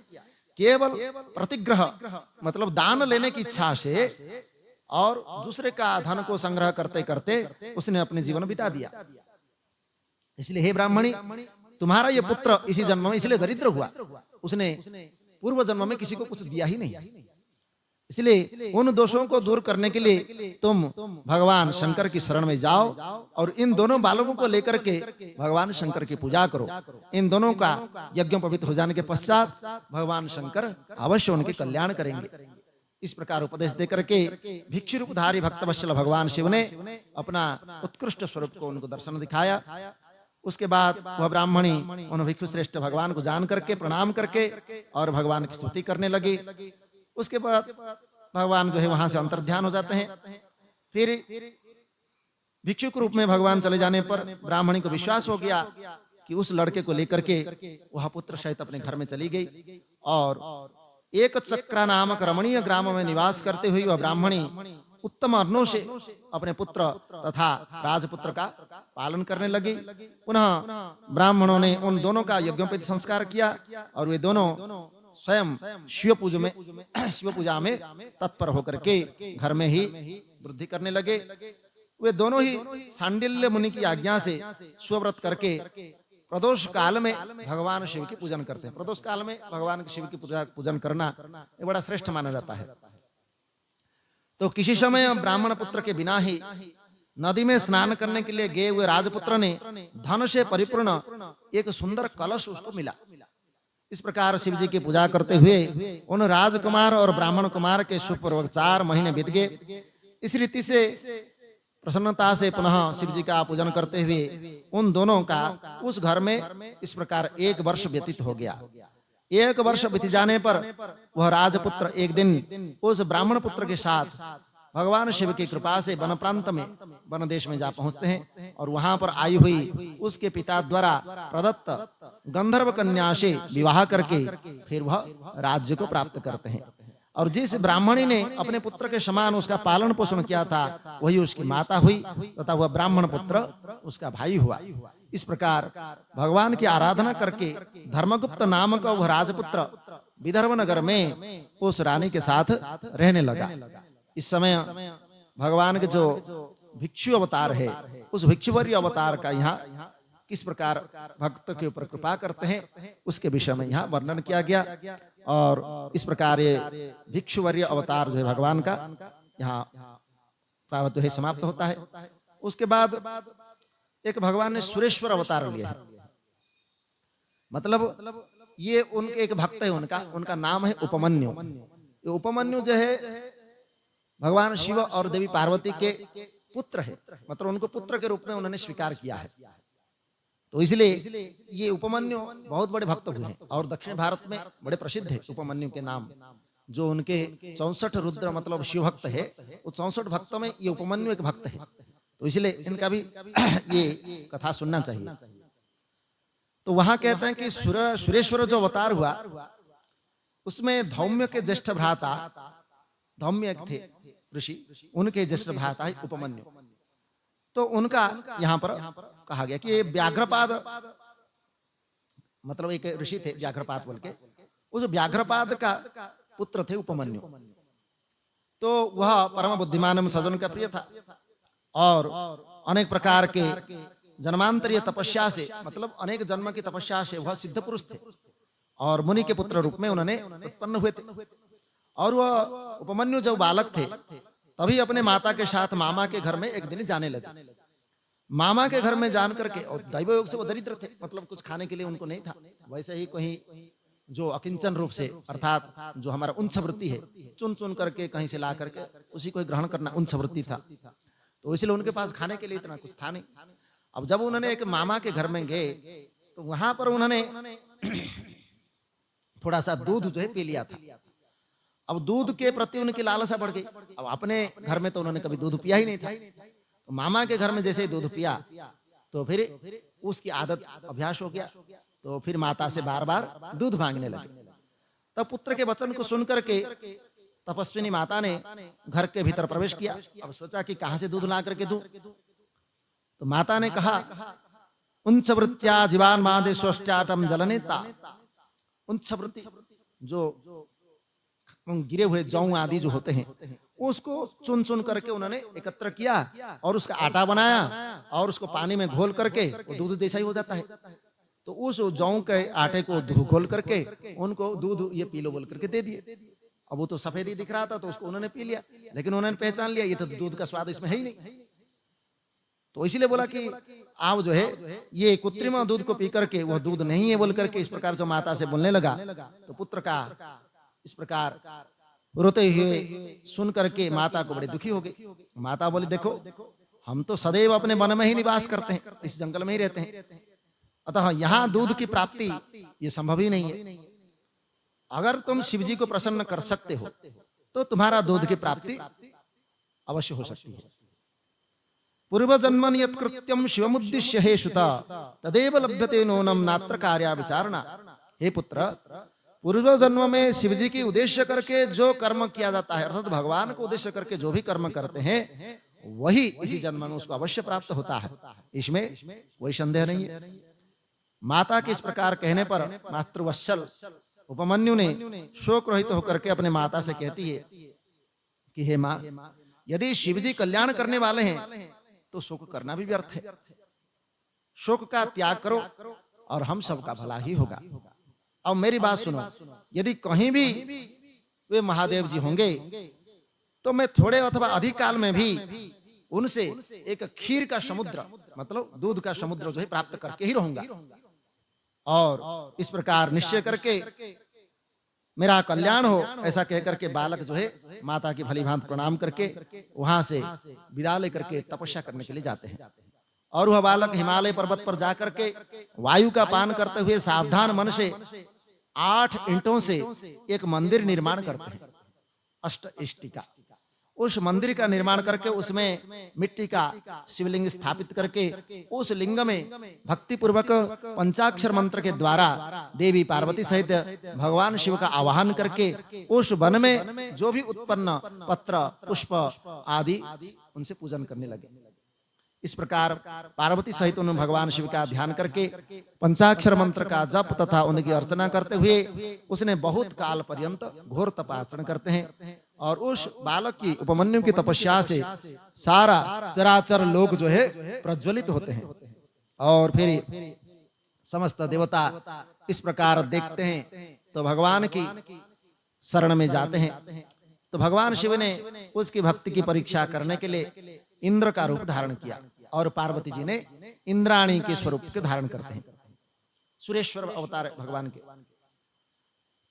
केवल प्रतिग्रह मतलब दान लेने की इच्छा से और दूसरे का धन को संग्रह करते करते उसने अपने जीवन बिता दिया। इसलिए हे ब्राह्मणी, तुम्हारा ये पुत्र इसी जन्म में इसलिए दरिद्र हुआ, उसने पूर्व जन्म में किसी को कुछ दिया ही नहीं। इसलिए उन दोषों को दूर करने के लिए तुम भगवान शंकर की शरण में जाओ और इन दोनों बालकों को लेकर के भगवान शंकर की पूजा करो। इन दोनों का यज्ञोपवीत हो जाने के पश्चात भगवान शंकर अवश्य उनके कल्याण करेंगे। इस प्रकार उपदेश देकर के भिक्षु रूपधारी भक्तवत्सल भगवान शिव ने अपना उत्कृष्ट स्वरूप को उनको दर्शन दिखाया। उसके बाद वह ब्राह्मणी उन भिक्षु श्रेष्ठ भगवान को जान करके प्रणाम करके और भगवान की स्तुति करने लगी। उसके बाद भगवान जो है वहां से अंतर्ध्यान हो जाते हैं। फिर भिक्षु के रूप में भगवान चले जाने पर ब्राह्मणी को विश्वास हो गया कि उस लड़के को लेकर के वह पुत्र सहित अपने घर में चली गई और एक चक्रा नामक रमणीय ग्राम में निवास करते हुए वह ब्राह्मणी उत्तम अन्नों से अपने पुत्र तथा राजपुत्र का पालन करने लगी। पुनः ब्राह्मणों ने उन दोनों का यज्ञोपवीत संस्कार किया और वे दोनों स्वयं शिव पूजा में तत्पर होकर के घर में ही वृद्धि करने लगे। वे दोनों ही सांडिल्य मुनि की आज्ञा से स्वव्रत करके प्रदोष काल में भगवान शिव की पूजन करते हैं। प्रदोष काल में भगवान शिव की पूजन करना ये बड़ा श्रेष्ठ माना जाता है। तो किसी समय ब्राह्मण पुत्र के बिना ही नदी में स्नान करने के लिए गए हुए राजपुत्र ने धन से परिपूर्ण एक सुंदर कलश उसको मिला। इस प्रकार शिव जी की पूजा करते हुए उन राजकुमार और ब्राह्मण कुमार के सुपूर्वक 4 महीने बीत गए। इस रीति से प्रसन्नता से पुनः शिव जी का पूजन करते हुए उन दोनों का उस घर में इस प्रकार 1 वर्ष व्यतीत हो गया। 1 वर्ष बीत जाने पर वह राजपुत्र एक दिन उस ब्राह्मण पुत्र के साथ भगवान शिव की कृपा से वन प्रांत में, वन देश में जा पहुंचते हैं और वहां पर आई हुई उसके पिता द्वारा प्रदत्त गंधर्व कन्या से विवाह करके फिर वह राज्य को प्राप्त करते हैं। और जिस ब्राह्मणी ने अपने पुत्र के समान उसका पालन पोषण किया था वही उसकी माता हुई तथा वह ब्राह्मण पुत्र उसका भाई हुआ। इस प्रकार भगवान की आराधना करके धर्मगुप्त नामक वह राजपुत्र विदर्भ नगर में उस रानी के साथ रहने लगा। इस समय भगवान के जो भिक्षु अवतार है उस भिक्षुवर्य अवतार का यहाँ किस प्रकार भक्त के ऊपर कृपा करते हैं उसके विषय में यहाँ वर्णन किया गया। और इस प्रकार ये भिक्षुवर्य अवतार जो है भगवान का यहाँ प्रावत जो है समाप्त होता है। उसके बाद एक भगवान ने सुरेश्वर अवतार लिया है। मतलब ये उनके एक भक्त है, उनका नाम है उपमन्यु। ये उपमन्यु जो है भगवान शिव और देवी पार्वती के पुत्र है, मतलब उनको पुत्र के रूप में उन्होंने स्वीकार किया है। तो इसलिए ये उपमन्यु बहुत बड़े भक्त हुए हैं और दक्षिण भारत में बड़े प्रसिद्ध है उपमन्यु के नाम। जो उनके 64 रुद्र मतलब शिव भक्त है, उस 64 भक्तों में ये उपमन्यु एक भक्त है। तो इसलिए इनका भी ये कथा सुनना चाहिए। तो वहां कहते हैं कि सुरेश्वर जो अवतार हुआ उसमें धौम्य के ज्येष्ठ भ्राता, धौम्य थे ऋषि, उनके ज्येष्ठ भ्राता है उपमन्यु। तो उनका यहाँ पर कहा गया कि व्याघ्रपाद, मतलब एक ऋषि थे व्याघ्रपाद बोल के, उस व्याघ्रपाद का पुत्र थे उपमन्यु। तो वह परम बुद्धिमान सजन का प्रिय था और अनेक प्रकार के जन्मांतरीय तपस्या से, मतलब अनेक जन्म की तपस्या से वह सिद्ध पुरुष थे और मुनि के पुत्र रूप में उन्होंने उत्पन्न हुए थे। और वह उपमन्यु जब बालक थे तभी अपने माता के साथ मामा के घर में एक दिन जाने लगे। मामा के घर में जान करके, और दैव योग से वो दरिद्र थे, मतलब कुछ खाने के लिए उनको नहीं था, वैसे ही कहीं जो अकिंचन रूप से अर्थात जो हमारा उंच वृत्ति है चुन चुन करके कहीं से ला करके उसी को ग्रहण करना उंच वृत्ति था। तो इसलिए उनके पास खाने के लिए इतना कुछ था नहीं। अब जब उन्होंने एक मामा के घर में गए तो वहां पर उन्होंने थोड़ा सा दूध जो है पी लिया था। अब दूध के प्रति उनकी लालसा बढ़ गई। अब अपने घर में तो उन्होंने कभी दूध पिया ही नहीं था, तो मामा के घर में जैसे ही दूध पिया तो फिर उसकी आदत अभ्यास हो गया। तो फिर माता से बार बार दूध मांगने लगे। तब पुत्र के वचन को सुनकर के तपस्विनी माता ने घर के भीतर प्रवेश किया। अब सोचा कि कहां से दूध ला करके दूं। तो माता ने कहा, उंच वृत्त्या जीवान मादे स्वष्टाटम जलनेता। उंच वृत्ति जो गिरे हुए जौ आदि जो होते हैं उसको चुन चुन करके उन्होंने एकत्र किया और उसका आटा बनाया और उसको पानी में घोल करके वो दूध जैसा ही हो जाता है। तो उस जौ के आटे को घोल करके उनको दूध ये पी लो बोल करके दे दिए। अब वो तो सफेद ही दिख रहा था तो उसको उन्होंने पी लिया, लेकिन उन्होंने पहचान लिया ये तो दूध का स्वाद इसमें है ही नहीं। तो इसीलिए बोला कि आप जो है ये कृत्रिम दूध को पी करके वह दूध नहीं है बोल करके इस प्रकार जो माता से बोलने लगा। तो पुत्र का इस प्रकार रोते हुए सुन करके माता को बड़ी दुखी हो गई। माता बोली, देखो हम तो सदैव अपने वन में ही निवास करते हैं, इस जंगल में ही रहते हैं, अतः यहाँ दूध की प्राप्ति ये संभव ही नहीं है। अगर तुम शिव जी को प्रसन्न कर सकते हो तो तुम्हारा दूध की प्राप्ति अवश्य हो सकती है। पूर्व जन्मन यत् कृत्यम शिवमुद्दिश्य हे सुता तदेव लभ्यते नूनम नात्र कार्या विचारणा। हे पुत्र, पूर्व जन्म में शिव जी की उद्देश्य करके जो कर्म किया जाता है, अर्थात भगवान को उद्देश्य करके जो भी कर्म करते हैं वही इसी जन्म में उसको अवश्य प्राप्त होता है, इसमें कोई संदेह नहीं है। माता के इस प्रकार कहने पर मातृवत्सल उपमन्यु ने शोक रहित होकर के अपने माता से कहती है कि हे माँ, यदि शिव जी कल्याण करने वाले हैं तो शोक करना भी व्यर्थ है। शोक का त्याग करो और हम सबका भला ही होगा। अब मेरी बात सुनो, यदि कहीं भी वे महादेव जी होंगे तो मैं थोड़े अथवा अधिक काल में भी उनसे एक खीर का समुद्र, मतलब दूध का समुद्र जो है प्राप्त करके ही रहूंगा। और इस प्रकार निश्चय करके मेरा कल्याण हो, ऐसा कह करके बालक जो है माता की भली भांति प्रणाम करके वहां से विदा लेकर के तपस्या करने के लिए जाते हैं। और वह बालक हिमालय पर्वत पर जाकर के वायु का पान करते हुए सावधान मन से 8 ईंटों से एक मंदिर निर्माण करते हैं, अष्ट इष्टिका। उस मंदिर का निर्माण करके उसमें मिट्टी का शिवलिंग स्थापित करके उस लिंग में भक्ति पूर्वक पंचाक्षर मंत्र के द्वारा देवी पार्वती सहित भगवान शिव का आवाहन करके उस वन में जो भी उत्पन्न पत्र पुष्प आदि उनसे पूजन करने लगे। इस प्रकार पार्वती सहित उन्होंने भगवान शिव का ध्यान करके पंचाक्षर मंत्र का जप तथा उनकी अर्चना करते हुए उसने बहुत काल पर्यंत घोर तपासना करते हैं। और उस बालक की उपमन्यु की तपस्या से सारा चराचर लोक जो है प्रज्वलित होते हैं। और फिर समस्त देवता इस प्रकार देखते हैं तो भगवान की शरण में जाते हैं। तो भगवान शिव ने उसकी भक्ति की परीक्षा करने के लिए इंद्र का रूप धारण किया और पार्वती जी ने इंद्राणी के स्वरूप के धारण करते हैं, सुरेश्वर अवतार भगवान के।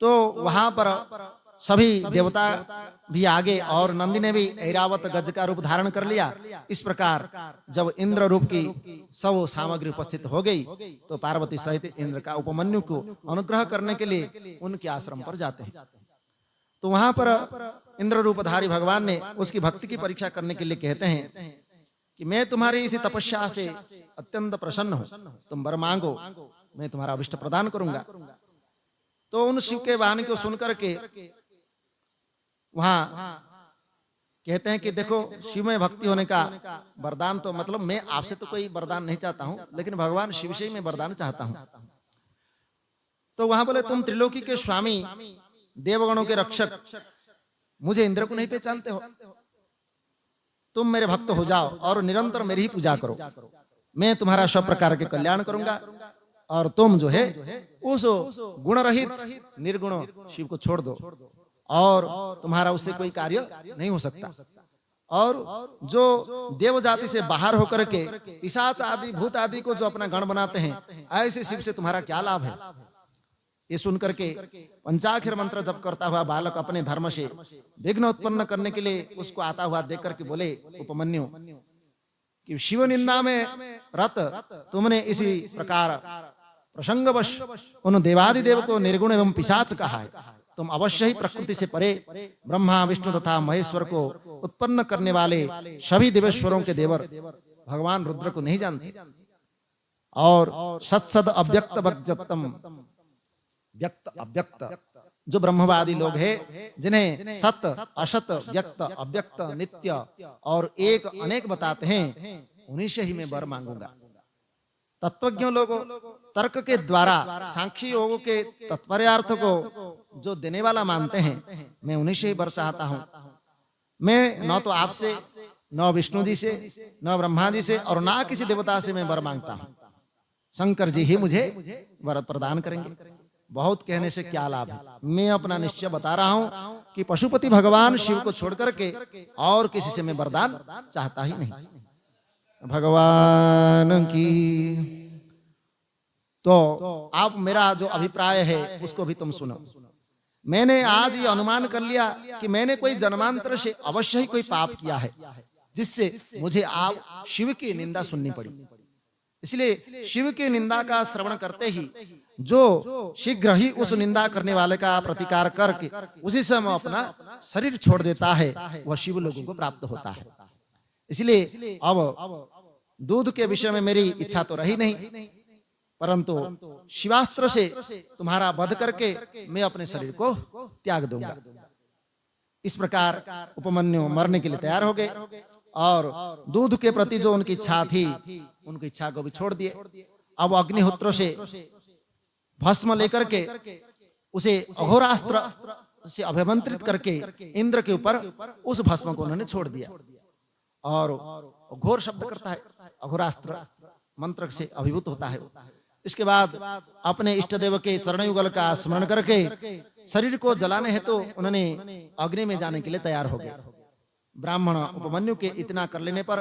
तो वहां पर सभी देवता भी आगे और नंदी ने भी ऐरावत गज का रूप धारण कर लिया। इस प्रकार जब इंद्र रूप की सब सामग्री उपस्थित हो गई तो पार्वती सहित इंद्र का उपमन्यु को अनुग्रह करने के लिए उनके आश्रम पर जाते हैं। तो वहां पर इंद्र रूपधारी भगवान ने उसकी भक्ति की परीक्षा करने के लिए कहते हैं कि मैं तुम्हारी इसी तपस्या से अत्यंत प्रसन्न हूं, तुम वर मांगो, मैं तुम्हारा अभिष्ट प्रदान करूंगा। तो उन शिव के वाणी को सुनकर के वहां कहते हैं कि देखो, शिव में भक्ति होने का वरदान तो मतलब मैं आपसे तो कोई वरदान नहीं चाहता हूं, लेकिन भगवान शिव से ही मैं वरदान चाहता हूं। तो वहां बोले, तुम त्रिलोकी के स्वामी, देवगणों के रक्षक, मुझे इंद्र को नहीं पहचानते हो, तुम मेरे भक्त हो जाओ और निरंतर मेरी ही पूजा करो, मैं तुम्हारा सब प्रकार के कल्याण करूंगा और तुम जो है उस गुण रहित निर्गुण शिव को छोड़ दो और तुम्हारा उससे कोई कार्य नहीं हो सकता। और जो देव जाति से बाहर होकर के पिशाच आदि भूत आदि को जो अपना गण बनाते हैं, ऐसे शिव से तुम्हारा क्या लाभ है। ये सुनकर के पंचाक्षर मंत्र जप करता हुआ बालक अपने धर्म से विघ्न उत्पन्न करने के लिए उसको आता हुआ देख करके बोले, उपमन्यु कि शिव निंदा में रत तुमने इसी प्रकार प्रसंगवश उन देवादिदेव को निर्गुण एवं पिशाच कहा है। तुम अवश्य ही प्रकृति से परे ब्रह्मा विष्णु तथा महेश्वर को उत्पन्न करने वाले सभी देवेश्वरों के देवर भगवान रुद्र को नहीं जानते और सत्सद अव्यक्त वक्तम व्यक्त अव्यक्त जो ब्रह्मवादी लोग हैं, जिन्हें सत असत व्यक्त अव्यक्त नित्य और एक अनेक बताते हैं, उन्हीं से ही मैं वर मांगूंगा। तत्वज्ञ लोगों तर्क के द्वारा सांख्य योगों के तत्पर्यार्थ को जो देने वाला मानते हैं, मैं उन्हीं से ही वर चाहता हूं। मैं न तो आपसे, न विष्णु जी से, न ब्रह्मा जी से और न किसी देवता से मैं वर मांगता हूं। शंकर जी ही मुझे वर प्रदान करेंगे। बहुत कहने से क्या लाभ है। मैं अपना निश्चय बता रहा हूं कि पशुपति भगवान शिव को छोड़ करके और किसी से मैं वरदान चाहता ही नहीं। भगवान की तो आप मेरा जो अभिप्राय है उसको भी तुम सुनो। मैंने आज ये अनुमान कर लिया कि मैंने कोई जन्मांतर से अवश्य ही कोई पाप किया है, जिससे मुझे आप शिव की निंदा सुननी पड़ी। इसलिए शिव की निंदा का श्रवण करते ही जो शीघ्र ही उस निंदा करने वाले का प्रतिकार करके उसी समय अपना शरीर छोड़ देता है, वह शिव लोगों को प्राप्त होता है। इसलिए अब दूध के विषय में मेरी इच्छा तो रही नहीं, परंतु शिवास्त्र से तुम्हारा वध करके मैं अपने शरीर को त्याग दूंगा। इस प्रकार उपमन्यु मरने के लिए तैयार हो गए और दूध के प्रति जो उनकी इच्छा थी, उनकी इच्छा को भी छोड़ दिए। अब अग्निहोत्र से भस्म लेकर के उसे अघोरास्त्र से अभिमंत्रित करके इंद्र के ऊपर उस भस्म को उन्होंने छोड़ दिया। और घोर शब्द करता है, अघोरास्त्र मंत्र से अभिभूत होता है। इसके बाद अपने इष्ट देव के चरण युगल का स्मरण करके शरीर को जलाने हेतु उन्होंने अग्नि में जाने के लिए तैयार हो गए। ब्राह्मण उपमन्यु के इतना कर लेने पर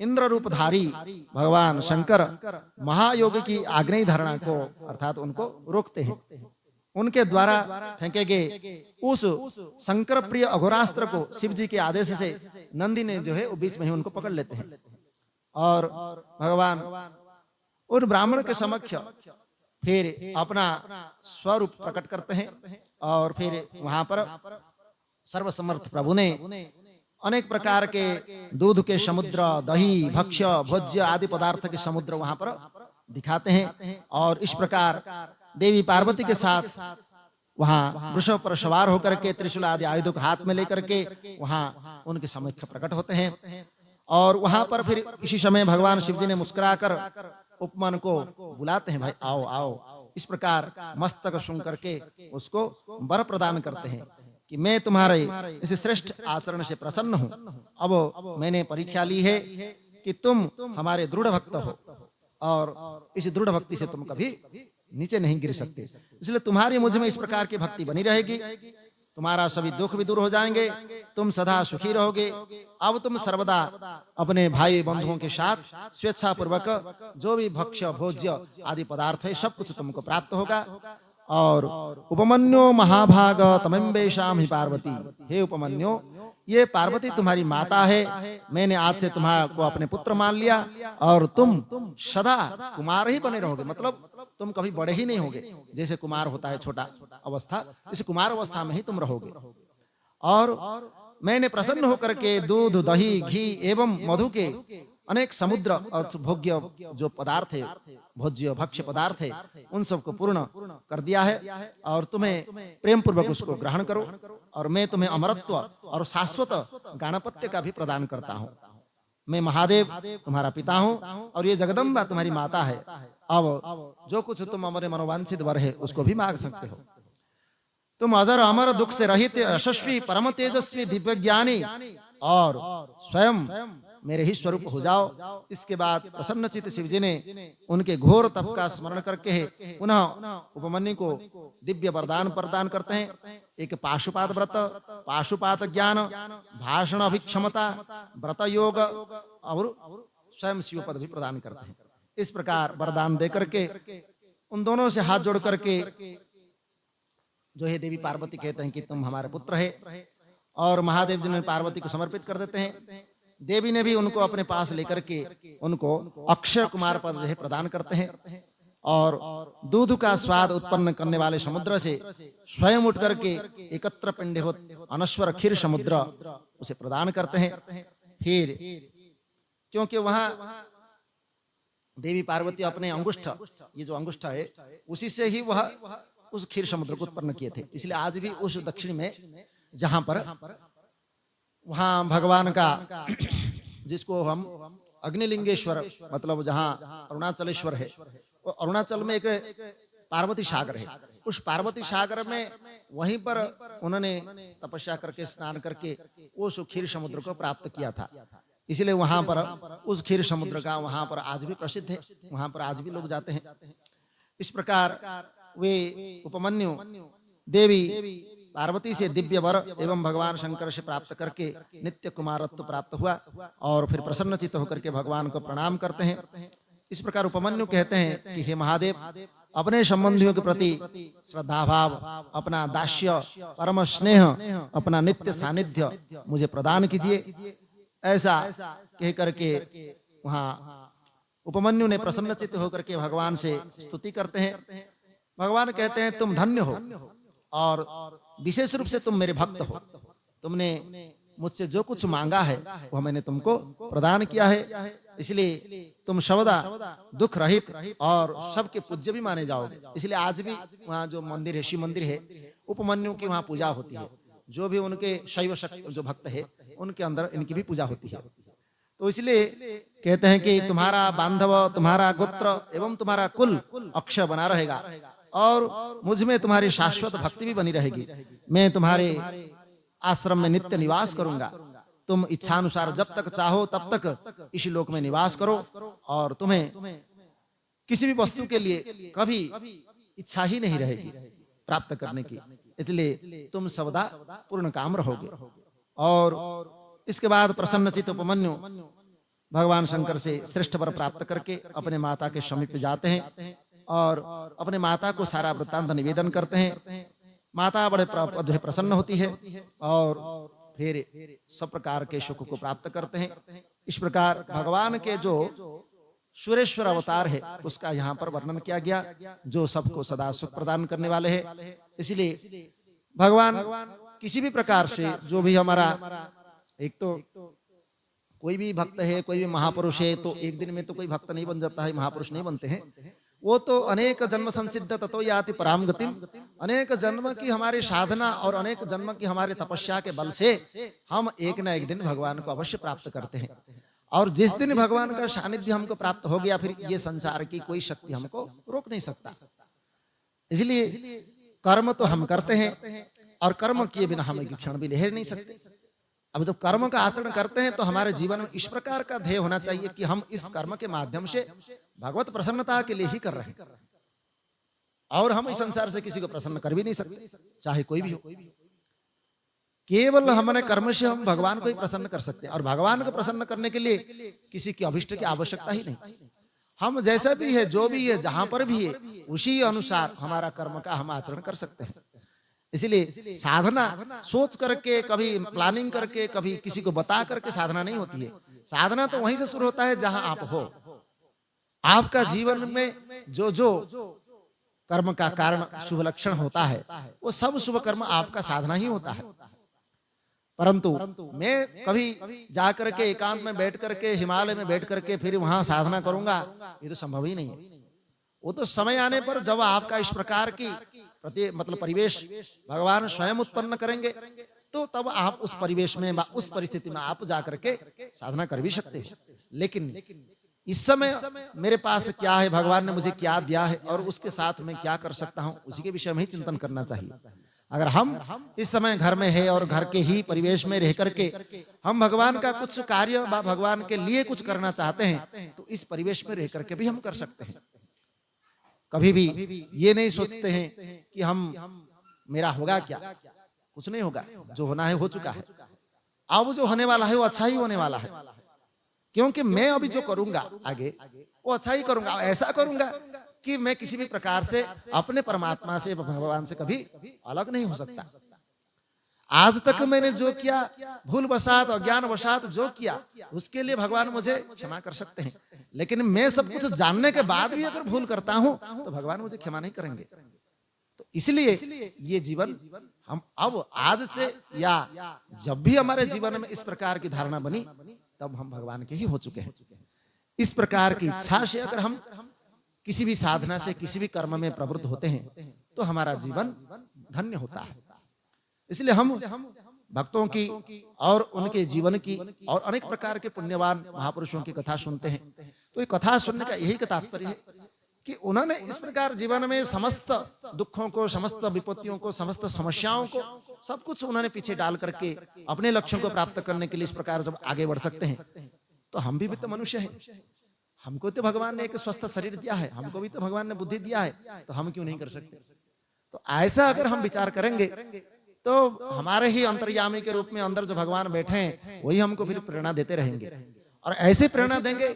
इंद्र रूपधारी भगवान शंकर महायोग की आग्नेय धारणा को अर्थात उनको रोकते हैं। उनके द्वारा फेंके गए उस शंकर प्रिय अघोरास्त्र को शिव जी के आदेश से नंदी ने जो है वो बीच में ही उनको पकड़ लेते हैं और भगवान उन ब्राह्मण के समक्ष फिर अपना स्वरूप प्रकट करते हैं और फिर वहां पर सर्वसमर्थ प्रभु ने अनेक प्रकार के दूध के समुद्र, दही, भक्ष्य, भोज्य आदि पदार्थ के समुद्र वहां पर दिखाते हैं और इस प्रकार देवी पार्वती के साथ वहां वृषभ पर सवार होकर के त्रिशूल आदि आयुधों को हाथ में लेकर के वहां उनके समक्ष प्रकट होते हैं और वहां पर फिर इसी समय भगवान शिव जी ने मुस्कुराकर उपमन को बुलाते हैं, भाई आओ आओ। इस प्रकार मस्तक सुन करके उसको वर प्रदान करते हैं कि मैं तुम्हारे इस श्रेष्ठ आचरण से प्रसन्न हूं। अब मैंने परीक्षा ली है कि तुम हमारे दृढ़ भक्त हो और इस दृढ़ भक्ति से तुम कभी नीचे नहीं गिर सकते, इसलिए तुम्हारी मुझ में इस प्रकार की भक्ति बनी रहेगी, तुम्हारा सभी दुख भी दूर हो जाएंगे, तुम सदा सुखी रहोगे। अब तुम सर्वदा अपने भाई बंधुओं के साथ स्वेच्छा पूर्वक जो भी भक्ष्य भोज्य आदि पदार्थ है सब कुछ तुमको प्राप्त होगा। और उपमन्यो महाभाग तमेम्बेशाम ही पार्वती, हे उपमन्यो ये पार्वती तुम्हारी माता है, मैंने आज से तुम्हारा को अपने पुत्र मान लिया और तुम सदा कुमार ही बने रहोगे, मतलब तुम कभी बड़े ही नहीं होगे। जैसे कुमार होता है छोटा अवस्था, इस कुमार अवस्था में ही तुम रहोगे। और मैंने प्रसन्न होकर के दूध, दही, घी एवं मधु के अनेक समुद्र और भोग्य जो पदार्थ है, भोज्य भक्ष्य पदार्थ है, उन सबको पूर्ण कर दिया है और तुम्हें प्रेम पूर्वक उसको ग्रहण करो और मैं तुम्हें अमरत्व और शाश्वत गणपत्य का भी प्रदान करता हूँ। मैं महादेव तुम्हारा पिता हूँ और ये जगदम्बा तुम्हारी माता है। अब जो कुछ तुम हमारे मनोवांछित वर है उसको भी मांग सकते हो। तुम अजर अमर दुख से रहित यशस्वी परम तेजस्वी दिव्य ज्ञानी और स्वयं मेरे ही स्वरूप हो जाओ। इसके बाद प्रसन्नचित शिव जी ने उनके घोर तप का स्मरण करके पुनः उपमन्यु को दिव्य वरदान प्रदान करते हैं। एक पाशुपात व्रत, पाशुपात ज्ञान, भाषण अभिक्षमता, व्रत योग और स्वयं शिव पद भी प्रदान करते हैं। इस प्रकार वरदान दे करके उन दोनों से हाथ जोड़ करके जो है देवी पार्वती कहते हैं कि तुम हमारे पुत्र है और महादेव जी ने पार्वती को समर्पित कर देते हैं। देवी ने भी उनको अपने पास लेकर के उनको अक्षय कुमार पद जो है प्रदान करते हैं और दूध का स्वाद उत्पन्न करने वाले समुद्र से स्वयं उठ करके एकत्र पिंडीभूत अनश्वर क्षीर समुद्र उसे प्रदान करते हैं। फिर क्योंकि वहां देवी पार्वती अपने अंगुष्ठ, ये जो अंगुष्ठ है उसी से ही वह उस क्षीर समुद्र को उत्पन्न किए थे, इसलिए आज भी उस दक्षिण में जहां पर वहां भगवान का जिसको हम अग्निलिंगेश्वर मतलब जहां अरुणाचलेश्वर है, अरुणाचल में एक पार्वती सागर है। उस पार्वती सागर में वहीं पर उन्होंने तपस्या करके स्नान करके उस क्षीर समुद्र को प्राप्त किया था, इसलिए वहां पर उस क्षीर समुद्र का वहां पर आज भी प्रसिद्ध है, वहां पर आज भी लोग जाते हैं। इस प्रकार वे उपमन्यु देवी पार्वती से दिव्य वर एवं भगवान शंकर से प्राप्त करके नित्य कुमारत्व प्राप्त हुआ और फिर प्रसन्नचित्त होकर के भगवान को प्रणाम करते हैं। इस प्रकार उपमन्यु कहते हैं कि हे महादेव, अपने संबंधियों के प्रति श्रद्धा भाव, अपना दास्य, परम स्नेह, अपना नित्य सानिध्य मुझे प्रदान कीजिए। ऐसा कह करके वहां उपमन्यु ने प्रसन्नचित्त होकर के भगवान से स्तुति करते हैं। भगवान कहते हैं तुम धन्य हो और विशेष रूप से तुम मेरे भक्त हो, तुमने मुझसे जो कुछ मांगा है वह मैंने तुमको प्रदान किया है, इसलिए तुम सर्वदा दुख रहित और सबके पूज्य भी माने जाओगे। इसलिए आज भी वहाँ जो मंदिर है, शिव मंदिर है, उपमन्यु की वहाँ पूजा होती है। जो भी उनके शैव शक्त जो भक्त है उनके अंदर इनकी भी पूजा होती है। तो इसलिए कहते हैं कि तुम्हारा बांधव, तुम्हारा गोत्र एवं तुम्हारा कुल अक्षय बना रहेगा और मुझ में तुम्हारी शाश्वत भक्ति भी बनी रहेगी। मैं तुम्हारे आश्रम में नित्य निवास करूंगा, तुम इच्छानुसार जब तक चाहो तब तक इस लोक में निवास करो और तुम्हें किसी भी वस्तु के लिए कभी इच्छा ही नहीं रहेगी प्राप्त करने की, इसलिए तुम सदा पूर्ण काम रहोगे। और इसके बाद प्रसन्नचित्त उपमन्यु भगवान शंकर से श्रेष्ठ वर प्राप्त करके अपने माता के समीप जाते हैं और अपने माता को सारा वृत्तांत निवेदन करते हैं। माता बड़े जो है प्रसन्न होती है और फिर सब प्रकार के सुख को प्राप्त करते हैं। इस प्रकार भगवान के जो सुरेश्वर अवतार है उसका यहाँ पर वर्णन किया गया, जो सबको सदा सुख प्रदान करने वाले हैं। इसलिए भगवान किसी भी प्रकार से जो भी हमारा, एक तो कोई भी भक्त है, कोई भी महापुरुष है, तो एक दिन में तो कोई भक्त नहीं बन जाता है, महापुरुष नहीं बनते हैं। वो तो अनेक जन्म संसिद्ध ततो याति पराम गतिम, अनेक जन्म की हमारी साधना और अनेक जन्म की हमारी तपस्या के बल से हम एक न एक दिन भगवान को अवश्य प्राप्त करते हैं। और जिस दिन भगवान का सानिध्य हमको प्राप्त हो गया, फिर ये संसार की कोई शक्ति हमको रोक नहीं सकता। इसलिए कर्म तो हम करते हैं और कर्म किए बिना हम एक क्षण भी रह नहीं सकते। अब जब कर्म का आचरण करते हैं तो हमारे जीवन में इस प्रकार का ध्येय होना चाहिए कि हम इस कर्म के माध्यम से भगवत प्रसन्नता के लिए ही कर रहे हैं, और हम इस संसार से किसी को प्रसन्न कर भी नहीं सकते, चाहे कोई भी हो। केवल हमारे कर्म से हम भगवान को ही प्रसन्न कर सकते हैं, और भगवान को प्रसन्न करने के लिए किसी की अभिष्ट की आवश्यकता ही नहीं। हम जैसा भी है, जो भी है, जहां पर भी है, उसी अनुसार हमारा कर्म का हम आचरण कर सकते हैं। इसलिए साधना सोच करके, कभी प्लानिंग करके, कभी किसी को बता करके साधना नहीं होती है। साधना तो वहीं से शुरू होता है जहां आप हो। आपका जीवन में जो जो कर्म का कारण शुभ लक्षण होता है, वो सब शुभ कर्म आपका साधना ही होता है। परंतु मैं कभी जाकर के एकांत में बैठ करके, हिमालय में बैठ करके फिर वहां साधना करूंगा, ये तो संभव ही नहीं है। वो तो समय आने पर जब आपका इस प्रकार की मतलब परिवेश भगवान स्वयं उत्पन्न करेंगे, तो तब आप उस परिवेश में, उस परिस्थिति में आप जाकर के साधना कर भी सकते हैं। लेकिन इस समय मेरे पास क्या है, भगवान ने मुझे क्या दिया है और उसके साथ मैं क्या कर सकता हूं, उसी के विषय में ही चिंतन करना चाहिए। अगर हम इस समय घर में है और घर के ही परिवेश में रह करके हम भगवान का कुछ कार्य, भगवान के लिए कुछ करना चाहते हैं, तो इस परिवेश में रह करके भी हम कर सकते हैं। कभी भी ये नहीं सोचते हैं कि हम मेरा होगा क्या, कुछ नहीं होगा। जो होना है हो चुका है, अब जो होने वाला है वो अच्छा ही होने वाला है, क्योंकि मैं अभी जो करूंगा आगे वो अच्छा ही करूंगा। ऐसा करूंगा कि मैं किसी भी प्रकार से अपने परमात्मा से, भगवान से कभी अलग नहीं हो सकता। आज तक मैंने जो किया, भूल वशात, अज्ञान वशात जो किया, उसके लिए भगवान मुझे क्षमा कर सकते हैं। लेकिन मैं सब कुछ जानने के बाद भी अगर भूल करता हूं तो भगवान मुझे क्षमा नहीं करेंगे। तो इसलिए ये जीवन हम अब आज से, या जब भी हमारे जीवन में इस प्रकार की धारणा बनी, तब हम भगवान के ही हो चुके हैं। इस प्रकार की इच्छा से अगर हम किसी भी साधना से, किसी भी कर्म में प्रवृत्त होते हैं, तो हमारा जीवन धन्य होता है। इसलिए हम भक्तों की और उनके जीवन की और अनेक प्रकार के पुण्यवान महापुरुषों की कथा सुनते हैं। तो ये कथा सुनने का यही तात्पर्य है कि उन्होंने इस प्रकार जीवन में समस्त दुखों को, समस्त विपत्तियों को, समस्त समस्याओं को, सब कुछ उन्होंने पीछे डाल करके अपने लक्ष्यों को प्राप्त करने के लिए इस प्रकार जब आगे बढ़ सकते हैं, तो हम भी तो मनुष्य हैं। हमको तो भगवान ने एक स्वस्थ शरीर दिया है, हमको भी तो भगवान ने बुद्धि दिया है, तो हम क्यों नहीं कर सकते? तो ऐसा अगर हम विचार करेंगे तो हमारे ही अंतर्यामी के रूप में अंदर जो भगवान बैठे हैं, वही हमको फिर प्रेरणा देते रहेंगे। और ऐसे प्रेरणा देंगे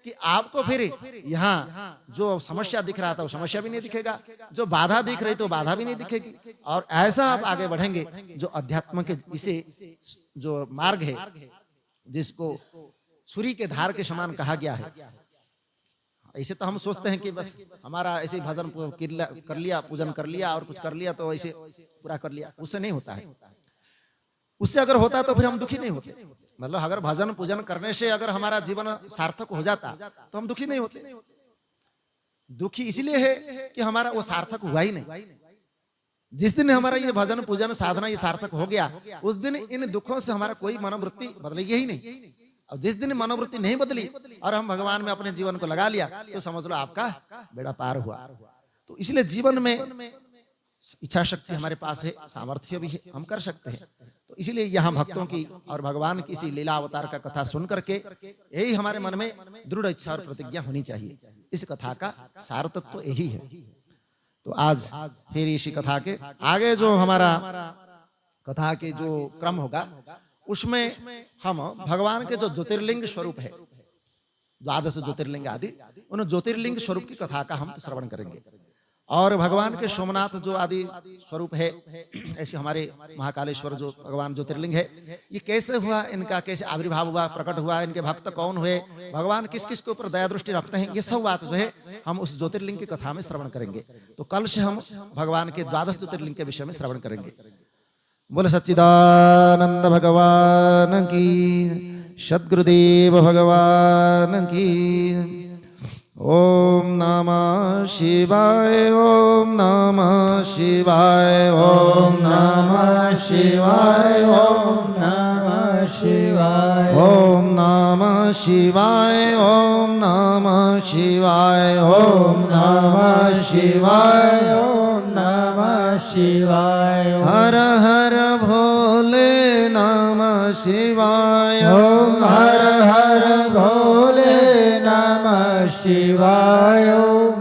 कि आपको फिर यहाँ जो समस्या दिख रहा था वो समस्या भी नहीं दिखेगा, जो बाधा दिख रही तो बाधा भी नहीं दिखेगी। और ऐसा आप आगे बढ़ेंगे, जो अध्यात्म के इसे जो मार्ग है, जिसको छुरी के धार के समान कहा गया है। ऐसे तो हम सोचते हैं कि बस हमारा ऐसे भजन कर लिया, पूजन कर लिया और कुछ कर लिया तो ऐसे पूरा कर लिया, उससे नहीं होता है। उससे अगर होता तो फिर हम दुखी नहीं होते। मतलब अगर भजन पूजन करने से अगर हमारा जीवन सार्थक हो जाता तो हम दुखी नहीं होते। दुखी इसलिए है कि हमारा वो सार्थक हुआ ही नहीं। जिस दिन हमारा ये भजन पूजन साधना ये सार्थक हो गया, उस दिन इन दुखों से हमारा कोई मनोवृत्ति बदलेगी ही नहीं। और जिस दिन मनोवृत्ति नहीं बदली और हम भगवान में अपने जीवन को लगा लिया, तो समझ लो आपका बेड़ा पार हुआ। तो इसलिए जीवन में इच्छा शक्ति हमारे पास है, सामर्थ्य भी है, हम कर सकते हैं। तो इसीलिए यहाँ भक्तों की और भगवान की इसी लीला अवतार का कथा सुन करके यही हमारे मन में दृढ़ इच्छा और प्रतिज्ञा होनी चाहिए। इस कथा का सार तत्व यही है। तो आज फिर इसी कथा के आगे जो हमारा कथा के जो क्रम होगा, उसमें हम भगवान के जो ज्योतिर्लिंग स्वरूप है, द्वादश ज्योतिर्लिंग आदि उन ज्योतिर्लिंग स्वरूप की कथा का हम श्रवण करेंगे। और भगवान के सोमनाथ जो आदि स्वरूप है, ऐसे हमारे महाकालेश्वर जो भगवान ज्योतिर्लिंग है, ये कैसे हुआ, इनका कैसे आविर्भाव हुआ, प्रकट हुआ, इनके भक्त कौन हुए, भगवान किस किस के ऊपर दया दृष्टि रखते हैं, ये सब बात जो है हम उस ज्योतिर्लिंग की कथा में श्रवण करेंगे। तो कल से हम भगवान के द्वादश ज्योतिर्लिंग के विषय में श्रवण करेंगे। बोले सच्चिदानंद भगवान की, सद्गुरुदेव भगवान की। ओम नमः शिवाय, ओम नमः शिवाय, ओम नमः शिवाय, ओम नमः शिवाय, ओम नमः शिवाय, ओम नमः शिवाय, ओम नमः शिवाय, ओम नमः शिवाय। हर हर भोले नमः शिवाय, ओम हर हर भोले नमः शिवाय,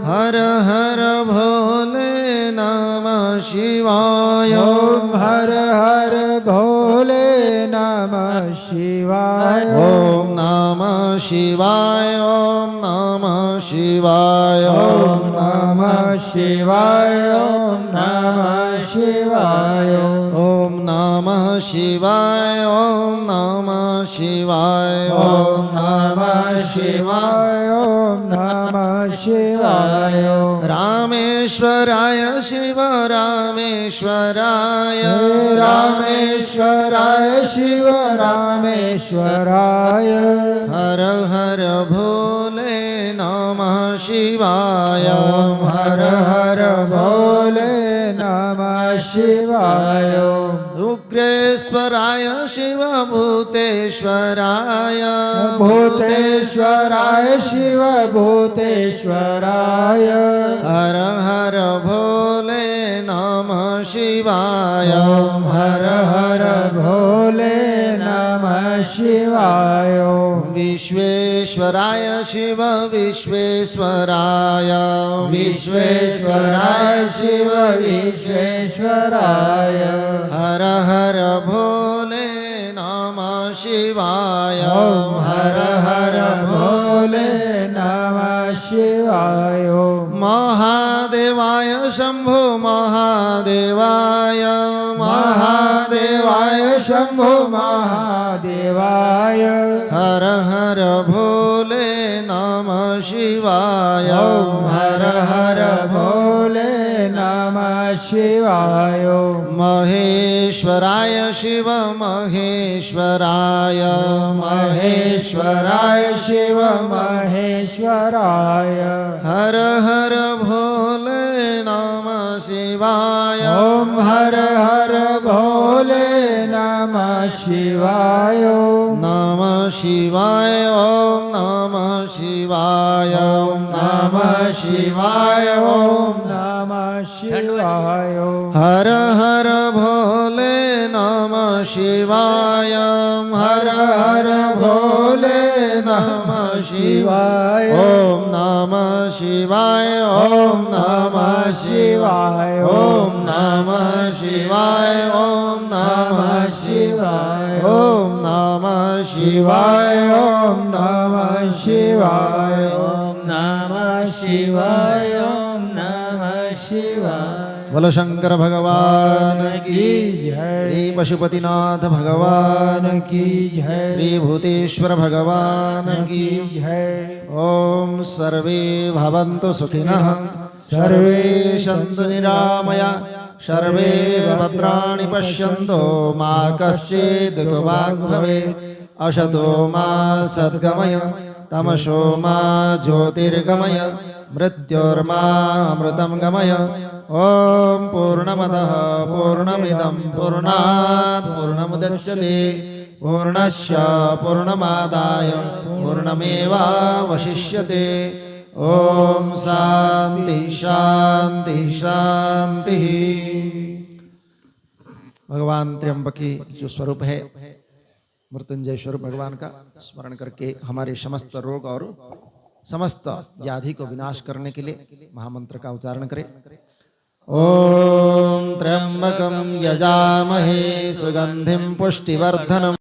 हर हर भोले नमः शिवाय, ओम हर हर भोले नमः शिवाय, ओम नमः शिवाय, ओम नमः शिवाय, ओम नमः शिवाय, ओम नमः शिवाय, ओम नमः शिवाय, ओम नमः शिवाय, ओम नमः शिवाय, ओम नमः शिवाय। रामेश्वराय शिव रामेश्वराय, रामेश्वराय शिव रामेश्वराय, हर हर भोले नमः शिवाय, हर हर भोले नमः शिवाय। उग्रेश्वराय शिव भूतेश्वराय, भूतेश्वराय शिव भूतेश्वराय, हर हर भोले नमः शिवाय, हर हर भोले नमः शिवाय। विश्वेश्वराय शिव विश्वेश्वराय, विश्वेश्वराय शिव विश्वेश्वराय, हर हर भोले नमः शिवाय, हर हर भोले नमः शिवाय। महादेवाय शंभो महादेवाय, महादेवाय शंभो महादेवाय, हर हर भोले नमः शिवाय, हर हर भोले नमः शिवाय। महेश्वराय शिव महेश्वराय, महेश्वराय शिव महेश्वराय, हर हर भोले नमः शिवाय, ओम हर हर भोले नमः शिवाय, नमः शिवाय, ओम नमः शिवाय, ओम नमः शिवाय, ओम नमः शिवाय। हर हर भोले नमः शिवाय, हर हर भोले नमः शिवाय, ओम नमः शिवाय, ओम नमः शिवाय, ओम नमः शिवाय, ओम नमः शिवाय, ओम नमः शिवाय, ओम नमः शिवाय, ओम नमः शिवाय, ओम नमः शिवाय। बोलो शंकर भगवान की जय, श्री पशुपतिनाथ भगवान की जय, श्री भूतेश्वर भगवान की जय। ओम सर्वे भवन्तु सुखिनः, सर्वे सन्तु निरामया, सर्वे भद्राणि पश्यन्तु मा कश्चित् दुःखभाग् भवेत्। असतो मा सद्गमय, तमसो मा ज्योतिर्गमय, मृत्योर्मा अमृतं गमय। ओम पूर्णमदः पूर्णमिदं पूर्णात् पूर्णमुदच्यते, पूर्णस्य पूर्णमादाय पूर्णमेवावशिष्यते। ओम शांति शांति शांति। भगवान त्र्यंबकी जो स्वरूप है, मृत्युंजय स्वरूप भगवान का स्मरण करके हमारे समस्त रोग और समस्त व्याधि को विनाश करने के लिए महामंत्र का उच्चारण करें। ओम त्र्यंबकं यजामहे सुगंधिं पुष्टिवर्धनम्